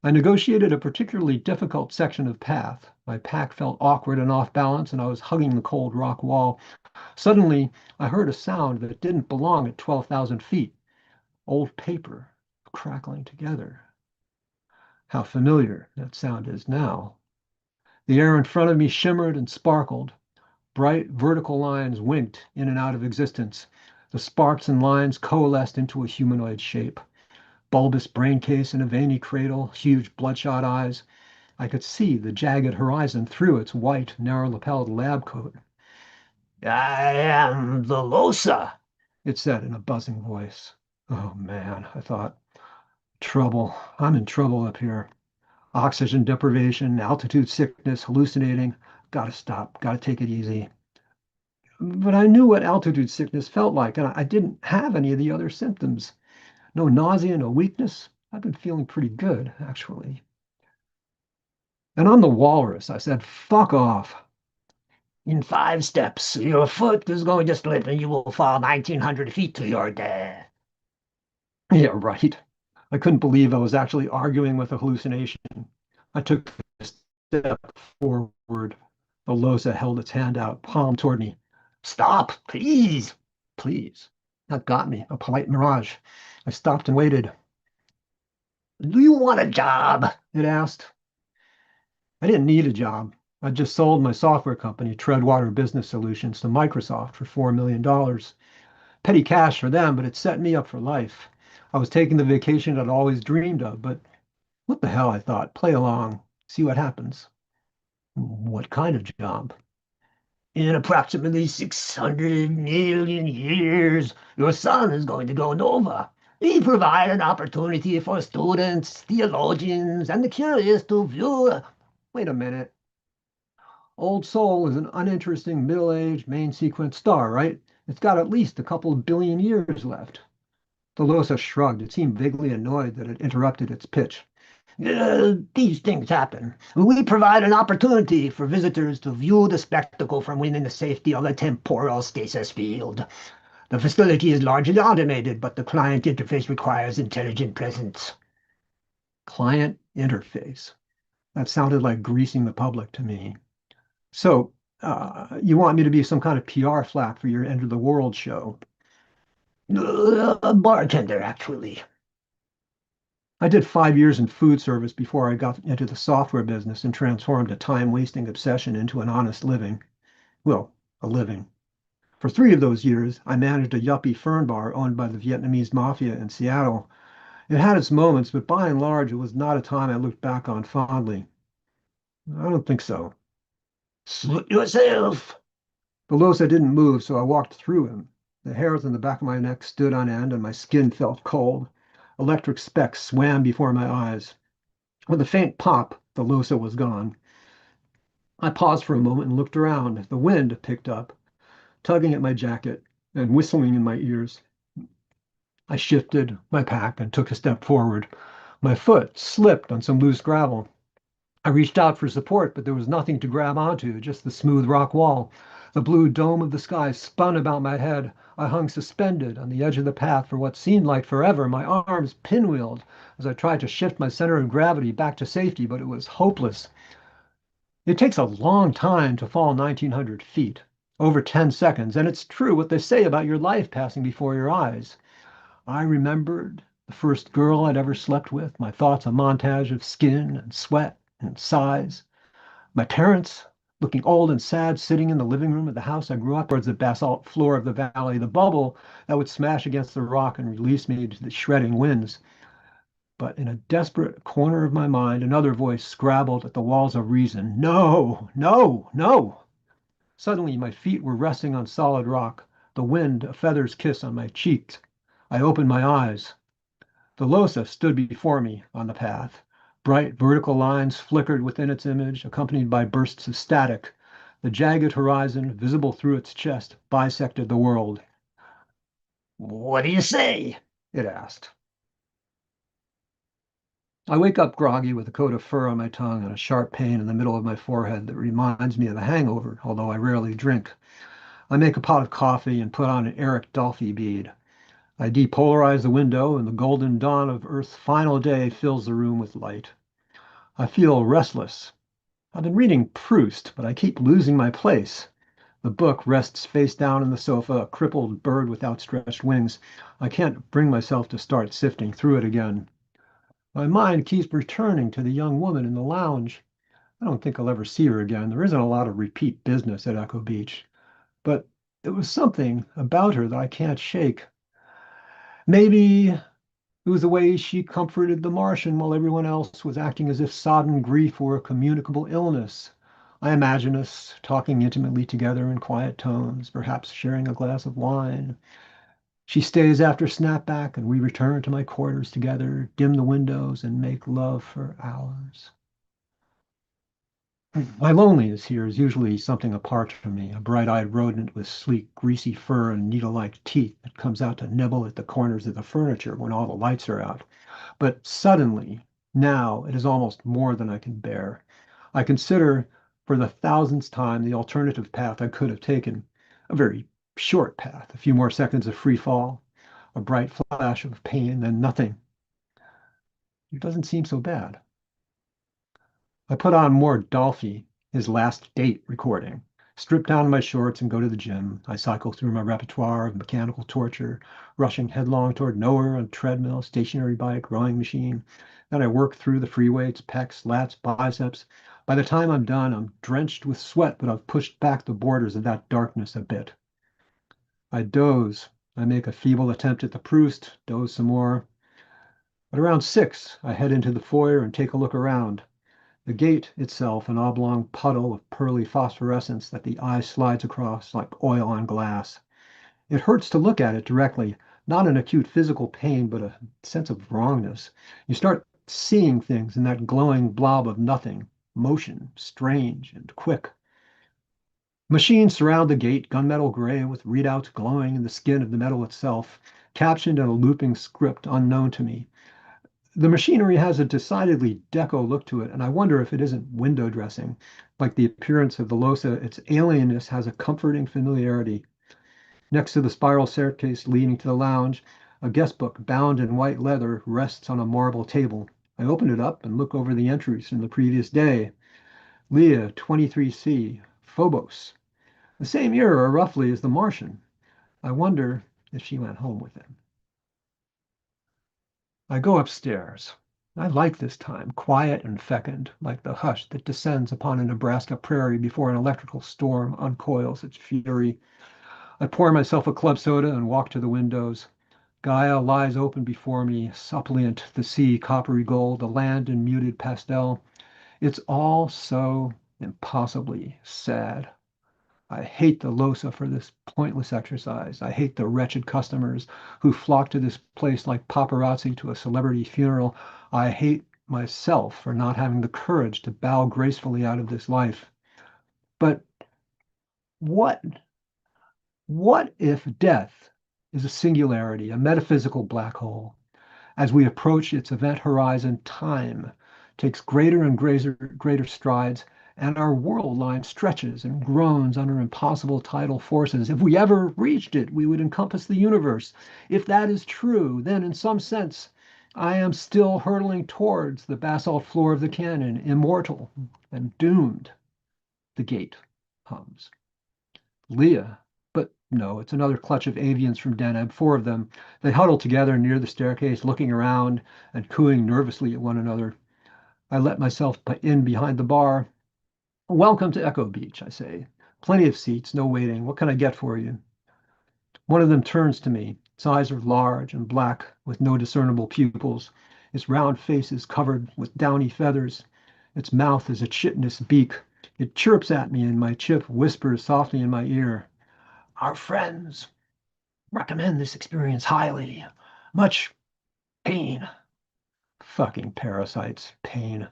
I negotiated a particularly difficult section of path. My pack felt awkward and off balance, and I was hugging the cold rock wall. Suddenly, I heard a sound that didn't belong at 12,000 feet. Old paper crackling together. How familiar that sound is now. The air in front of me shimmered and sparkled. Bright vertical lines winked in and out of existence. The sparks and lines coalesced into a humanoid shape. Bulbous brain case in a veiny cradle, huge bloodshot eyes. I could see the jagged horizon through its white, narrow-lapelled lab coat. I am the Losa, it said in a buzzing voice. Oh man, I thought, trouble. I'm in trouble up here. Oxygen deprivation, altitude sickness, hallucinating. Gotta stop, gotta take it easy. But I knew what altitude sickness felt like, and I didn't have any of the other symptoms. No nausea, no weakness. I've been feeling pretty good, actually. And on the walrus, I said, fuck off. In 5 steps, your foot is going to slip and you will fall 1,900 feet to your death. Yeah, right. I couldn't believe I was actually arguing with a hallucination. I took a step forward. The Losa held its hand out, palm toward me. Stop, please. Please. That got me, a polite mirage. I stopped and waited. Do you want a job? It asked. I didn't need a job. I just sold my software company, Treadwater Business Solutions, to Microsoft for $4 million. Petty cash for them, but it set me up for life. I was taking the vacation I'd always dreamed of, but what the hell, I thought. Play along, see what happens. What kind of job? In approximately 600 million years, your sun is going to go nova. We provide an opportunity for students, theologians, and the curious to view. Wait a minute. Old Soul is an uninteresting middle-aged main sequence star, right? It's got at least a couple of billion years left. Delosa shrugged. It seemed vaguely annoyed that it interrupted its pitch. These things happen. We provide an opportunity for visitors to view the spectacle from within the safety of a temporal stasis field. The facility is largely automated, but the client interface requires intelligent presence. Client interface. That sounded like greasing the public to me. So, you want me to be some kind of PR flap for your End of the World show? A bartender, actually. I did 5 years in food service before I got into the software business and transformed a time-wasting obsession into an honest living. Well, a living. For 3 of those years, I managed a yuppie fern bar owned by the Vietnamese mafia in Seattle. It had its moments, but by and large, it was not a time I looked back on fondly. I don't think so. Suit yourself. The Losa didn't move, so I walked through him. The hairs on the back of my neck stood on end, and my skin felt cold. Electric specks swam before my eyes. With a faint pop, the Losa was gone. I paused for a moment and looked around. The wind picked up, tugging at my jacket and whistling in my ears. I shifted my pack and took a step forward. My foot slipped on some loose gravel. I reached out for support, but there was nothing to grab onto, just the smooth rock wall. The blue dome of the sky spun about my head. I hung suspended on the edge of the path for what seemed like forever, my arms pinwheeled as I tried to shift my center of gravity back to safety, but it was hopeless. It takes a long time to fall 1,900 feet, over 10 seconds, and it's true what they say about your life passing before your eyes. I remembered the first girl I'd ever slept with, my thoughts a montage of skin and sweat and sighs. My parents, looking old and sad, sitting in the living room of the house I grew up towards the basalt floor of the valley, the bubble that would smash against the rock and release me to the shredding winds. But in a desperate corner of my mind, another voice scrabbled at the walls of reason. No, no, no. Suddenly, my feet were resting on solid rock, the wind a feather's kiss on my cheeks. I opened my eyes. The Losa stood before me on the path. Bright vertical lines flickered within its image, accompanied by bursts of static. The jagged horizon, visible through its chest, bisected the world. What do you say? It asked. I wake up groggy with a coat of fur on my tongue and a sharp pain in the middle of my forehead that reminds me of a hangover, although I rarely drink. I make a pot of coffee and put on an Eric Dolphy bead. I depolarize the window, and the golden dawn of Earth's final day fills the room with light. I feel restless. I've been reading Proust, but I keep losing my place. The book rests face down on the sofa, a crippled bird with outstretched wings. I can't bring myself to start sifting through it again. My mind keeps returning to the young woman in the lounge. I don't think I'll ever see her again. There isn't a lot of repeat business at Echo Beach. But there was something about her that I can't shake. Maybe it was the way she comforted the Martian while everyone else was acting as if sodden grief were a communicable illness. I imagine us talking intimately together in quiet tones, perhaps sharing a glass of wine. She stays after snapback, and we return to my quarters together, dim the windows, and make love for hours. My loneliness here is usually something apart from me, a bright-eyed rodent with sleek, greasy fur and needle-like teeth that comes out to nibble at the corners of the furniture when all the lights are out. But suddenly, now, it is almost more than I can bear. I consider for the thousandth time the alternative path I could have taken, a very short path, a few more seconds of free fall, a bright flash of pain, then nothing. It doesn't seem so bad. I put on more Dolphy, his last date recording, strip down my shorts and go to the gym. I cycle through my repertoire of mechanical torture, rushing headlong toward nowhere on treadmill, stationary bike, rowing machine. Then I work through the free weights, pecs, lats, biceps. By the time I'm done, I'm drenched with sweat, but I've pushed back the borders of that darkness a bit. I doze. I make a feeble attempt at the Proust, doze some more. At around 6, I head into the foyer and take a look around. The gate itself, an oblong puddle of pearly phosphorescence that the eye slides across like oil on glass. It hurts to look at it directly, not an acute physical pain, but a sense of wrongness. You start seeing things in that glowing blob of nothing, motion, strange and quick. Machines surround the gate, gunmetal gray with readouts glowing in the skin of the metal itself, captioned in a looping script unknown to me. The machinery has a decidedly deco look to it, and I wonder if it isn't window dressing. Like the appearance of the Losa, its alienness has a comforting familiarity. Next to the spiral staircase leading to the lounge, a guest book bound in white leather rests on a marble table. I open it up and look over the entries from the previous day. Leah, 23C, Phobos. The same era, roughly, as the Martian. I wonder if she went home with him. I go upstairs. I like this time, quiet and fecund, like the hush that descends upon a Nebraska prairie before an electrical storm uncoils its fury. I pour myself a club soda and walk to the windows. Gaia lies open before me, suppliant, the sea coppery gold, the land in muted pastel. It's all so impossibly sad. I hate the Losa for this pointless exercise. I hate the wretched customers who flock to this place like paparazzi to a celebrity funeral. I hate myself for not having the courage to bow gracefully out of this life. But what what if death is a singularity, a metaphysical black hole? As we approach its event horizon, time takes greater and greater strides, and our world line stretches and groans under impossible tidal forces. If we ever reached it, we would encompass the universe. If that is true, then in some sense, I am still hurtling towards the basalt floor of the canyon, immortal and doomed. The gate hums. Leah. But no, it's another clutch of avians from Deneb, 4 of them. They huddle together near the staircase, looking around and cooing nervously at one another. I let myself in behind the bar. Welcome to Echo Beach, I say. Plenty of seats, no waiting. What can I get for you? One of them turns to me. Its eyes are large and black, with no discernible pupils. Its round face is covered with downy feathers. Its mouth is a chitinous beak. It chirps at me, and my chip whispers softly in my ear. Our friends recommend this experience highly. Much pain. Fucking parasites. Pain.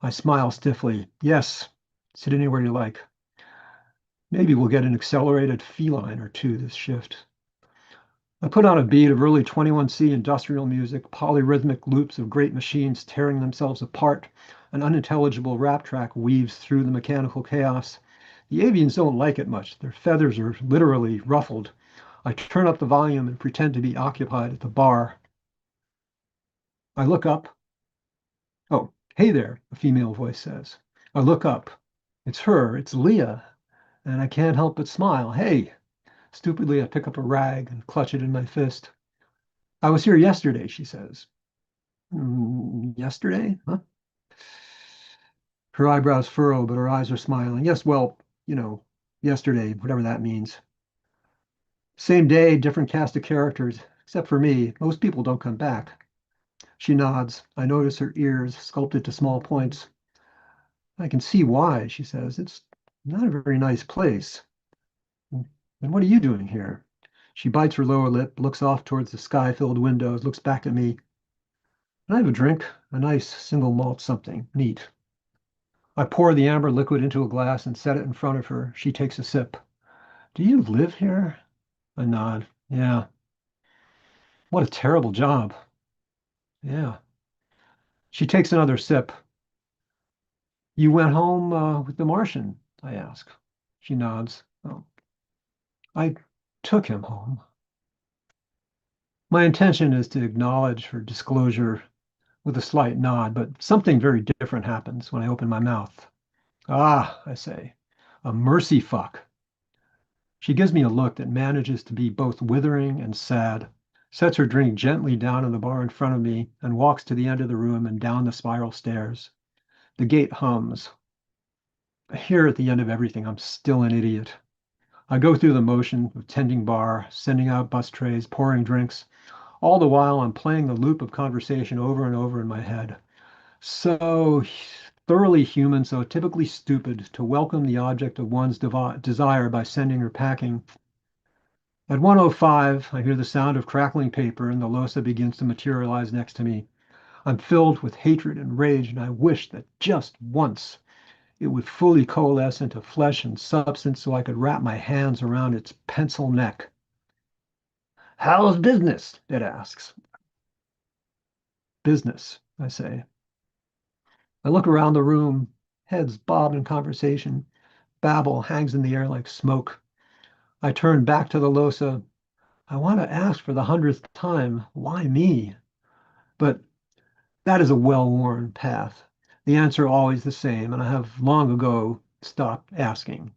I smile stiffly. Yes, sit anywhere you like. Maybe we'll get an accelerated feline or two this shift. I put on a beat of early 21C industrial music, polyrhythmic loops of great machines tearing themselves apart. An unintelligible rap track weaves through the mechanical chaos. The avians don't like it much. Their feathers are literally ruffled. I turn up the volume and pretend to be occupied at the bar. I look up. Oh, hey there, a female voice says. I look up. It's her, it's Leah, and I can't help but smile. Hey. Stupidly, I pick up a rag and clutch it in my fist. I was here yesterday, she says. Yesterday? Huh? Her eyebrows furrow, but her eyes are smiling. Yes, well, yesterday, whatever that means. Same day, different cast of characters, except for me. Most people don't come back. She nods. I notice her ears sculpted to small points. I can see why, she says. It's not a very nice place. And what are you doing here? She bites her lower lip, looks off towards the sky-filled windows, looks back at me. Can I have a drink? A nice single malt something. Neat. I pour the amber liquid into a glass and set it in front of her. She takes a sip. Do you live here? I nod. Yeah. What a terrible job. Yeah. She takes another sip. You went home with the Martian, I ask. She nods. Oh, I took him home. My intention is to acknowledge her disclosure with a slight nod, but something very different happens when I open my mouth. Ah, I say, a mercy fuck. She gives me a look that manages to be both withering and sad, sets her drink gently down on the bar in front of me, and walks to the end of the room and down the spiral stairs. The gate hums. Here at the end of everything, I'm still an idiot. I go through the motion of tending bar, sending out bus trays, pouring drinks. All the while, I'm playing the loop of conversation over and over in my head. So thoroughly human, so typically stupid to welcome the object of one's desire by sending her packing. At 1:05, I hear the sound of crackling paper and the Losa begins to materialize next to me. I'm filled with hatred and rage, and I wish that just once it would fully coalesce into flesh and substance so I could wrap my hands around its pencil neck. How's business? It asks. Business, I say. I look around the room, heads bob in conversation, babble hangs in the air like smoke. I turn back to the Losa. I want to ask for the 100th time, why me? But that is a well-worn path. The answer always the same, and I have long ago stopped asking.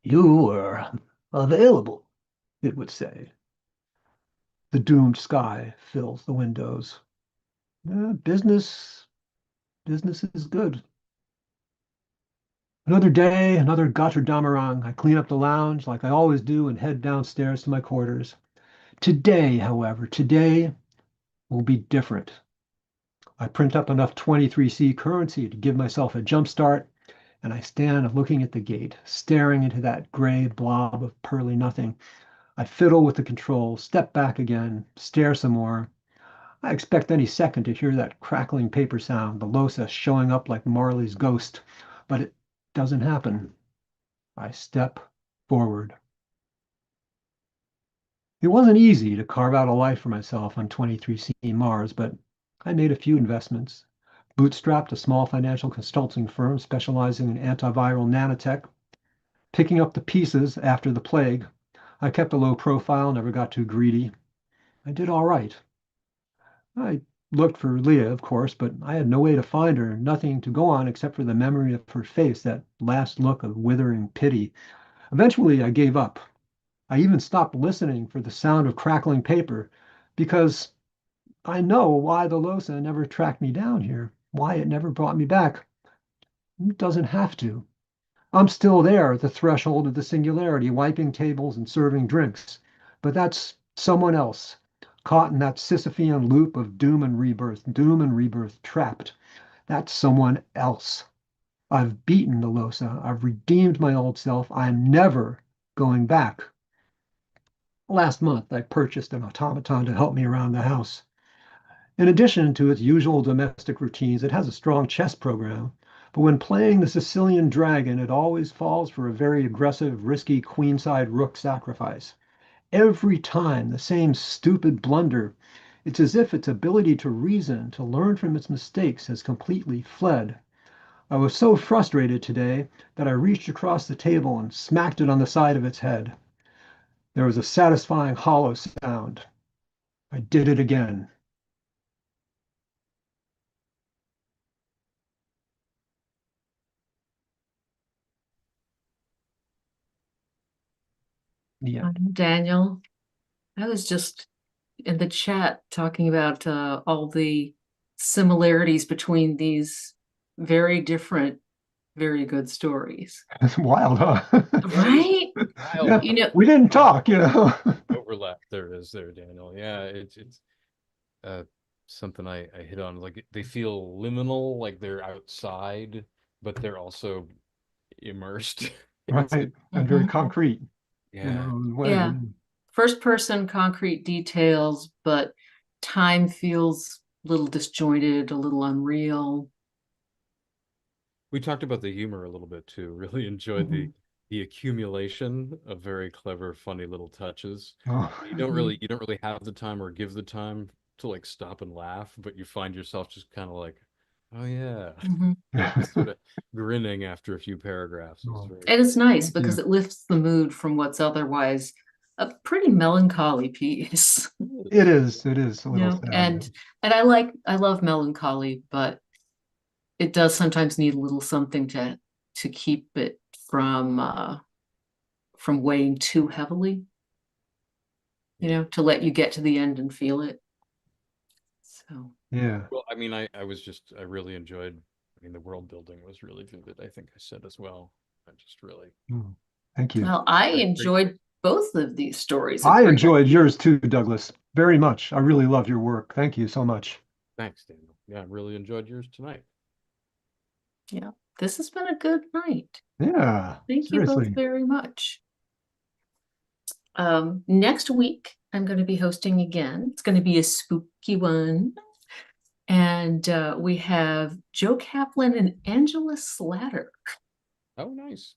You were available, it would say. The doomed sky fills the windows. Business is good. Another day, another Gotterdammerung. I clean up the lounge like I always do and head downstairs to my quarters. Today, however, today will be different. I print up enough 23C currency to give myself a jump start, and I stand looking at the gate, staring into that gray blob of pearly nothing. I fiddle with the controls, step back again, stare some more. I expect any second to hear that crackling paper sound, the Losa showing up like Marley's ghost, but it doesn't happen. I step forward. It wasn't easy to carve out a life for myself on 23C Mars, but I made a few investments, bootstrapped a small financial consulting firm specializing in antiviral nanotech, picking up the pieces after the plague. I kept a low profile, never got too greedy. I did all right. I looked for Leah, of course, but I had no way to find her, nothing to go on except for the memory of her face, that last look of withering pity. Eventually, I gave up. I even stopped listening for the sound of crackling paper because I know why the Losa never tracked me down here, why it never brought me back. It doesn't have to. I'm still there at the threshold of the singularity, wiping tables and serving drinks. But that's someone else, caught in that Sisyphean loop of doom and rebirth, trapped. That's someone else. I've beaten the Losa. I've redeemed my old self. I'm never going back. Last month, I purchased an automaton to help me around the house. In addition to its usual domestic routines, it has a strong chess program. But when playing the Sicilian dragon, it always falls for a very aggressive, risky queenside rook sacrifice. Every time, the same stupid blunder. It's as if its ability to reason, to learn from its mistakes, has completely fled. I was so frustrated today that I reached across the table and smacked it on the side of its head. There was a satisfying hollow sound. I did it again. Yeah. Daniel, I was just in the chat talking about all the similarities between these very different, very good stories. It's wild, huh? Right? Yeah, You know, we didn't talk, Overlap there is there, Daniel. Yeah, it's uh something I hit on. Like they feel liminal, like they're outside, but they're also immersed. Right. And very concrete in their Yeah. own way. yeah. first person concrete details, but time feels a little disjointed, a little unreal. We talked about the humor a little bit too. Really enjoyed the accumulation of very clever, funny little touches. Oh, You don't really have the time or give the time to like stop and laugh, but you find yourself just kind of like, oh yeah, Mhm. just sort of grinning after a few paragraphs. It's Oh. very And it's nice Thank because you. it lifts the mood from what's otherwise a pretty melancholy piece. It is a You little know, sad. and I love melancholy, but it does sometimes need a little something to keep it from weighing too heavily, you know, to let you get to the end and feel it. So Yeah. Well, I mean, I really enjoyed, I mean, the world building was really vivid, I think I said as well. I just really, Mm. Thank you. well, I great. enjoyed both of these stories a I great. enjoyed yours too, Douglas, very much. I really love your work. Thank you so much. Thanks, Daniel. Yeah, I really enjoyed yours tonight. Yeah, this has been a good night. Yeah, Thank you both seriously. very much. Next week, I'm going to be hosting again. It's going to be a spooky one. And we have Joe Kaplan and Angela Slatter. Oh, nice.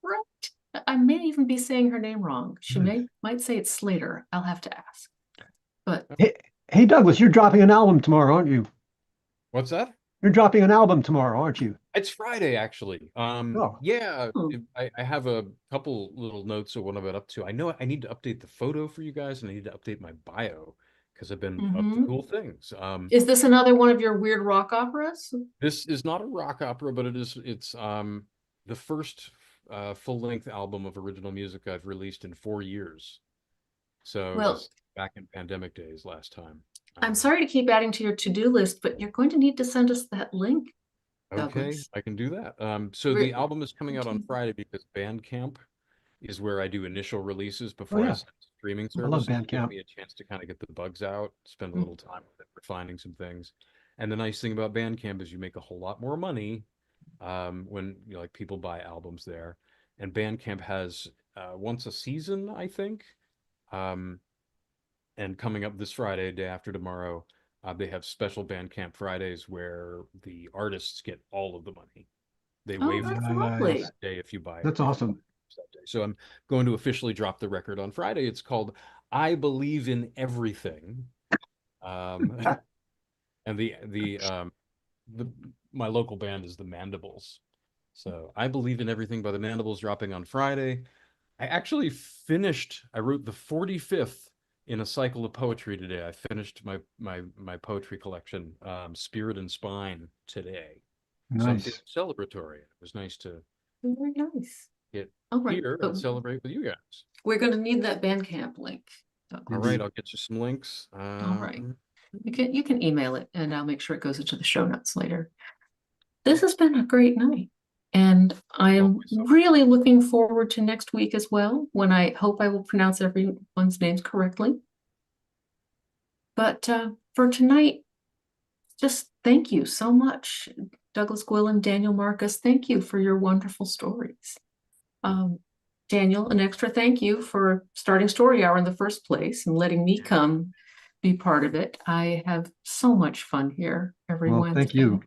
Right. I may even be saying her name wrong. She might say it's Slater. I'll have to ask. But Hey, Douglas, you're dropping an album tomorrow, aren't you? What's that? You're dropping an album tomorrow, aren't you? It's Friday, actually. Oh, Yeah, Hmm. I have a couple little notes of what I'm up to. I know I need to update the photo for you guys, and I need to update my bio because I've been up to Mhm. cool things. Is this another one of your weird rock operas? This is not a rock opera, but it's the first full-length album of original music I've released in 4 years. So it Well, was back in pandemic days last time. I'm sorry to keep adding to your to-do list, but you're going to need to send us that link, Okay, Douglas. I can do that. So the album is coming out on Friday because Bandcamp is where I do initial releases oh before I yeah. send to streaming I love services. It gives Bandcamp. me a chance to kind of get the bugs out, spend a Mm. little time with it, refining some things. And the nice thing about Bandcamp is you make a whole lot more money when you know, like people buy albums there. And Bandcamp has once a season, I think. Um, and coming up this Friday, day after tomorrow, they have special Bandcamp Fridays where the artists get all of the money. They Oh, waive the that's fee lovely. that day if you buy That's awesome. that day. So I'm going to officially drop the record on Friday. It's called "I Believe in Everything," um, and the my local band is the Mandibles. So I Believe in Everything by the Mandibles dropping on Friday. I actually finished. I wrote the 45th in a cycle of poetry today. I finished my poetry collection, Spirit and Spine, today. So I'm feeling Nice. celebratory. It was nice to Very nice. get All right, here but and celebrate with you guys. we're going to need that Bandcamp link, All Douglas. right, I'll get you some links. All right. You can email it and I'll make sure it goes into the show notes later. This has been a great night. And I am Always so. really looking forward to next week as well, when I hope I will pronounce everyone's names correctly. But for tonight, just thank you so much, Douglas Gwilym, Daniel Marcus. Thank you for your wonderful stories. Daniel, an extra thank you for starting Story Hour in the first place and letting me come be part of it. I have so much fun here every Well, Wednesday. thank you.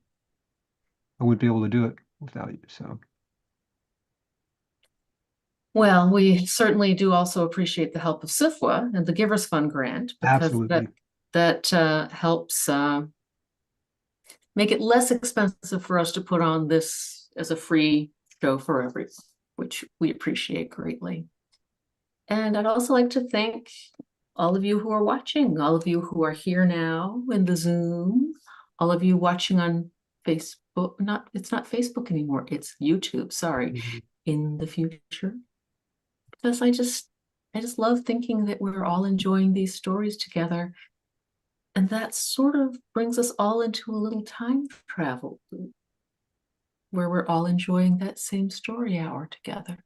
I wouldn't be able to do it without you. So Well, we certainly do also appreciate the help of SIFWA and the Givers Fund grant, because absolutely. that helps make it less expensive for us to put on this as a free show for everyone, which we appreciate greatly. And I'd also like to thank all of you who are watching, all of you who are here now in the Zoom, all of you watching on Facebook. It's not Facebook anymore, it's YouTube, sorry, in the future. Because I just love thinking that we're all enjoying these stories together. And that sort of brings us all into a little time travel loop, where we're all enjoying that same story hour together.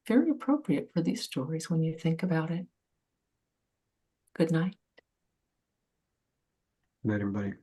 Very appropriate for these stories when you think about it. Good night. Good night, everybody.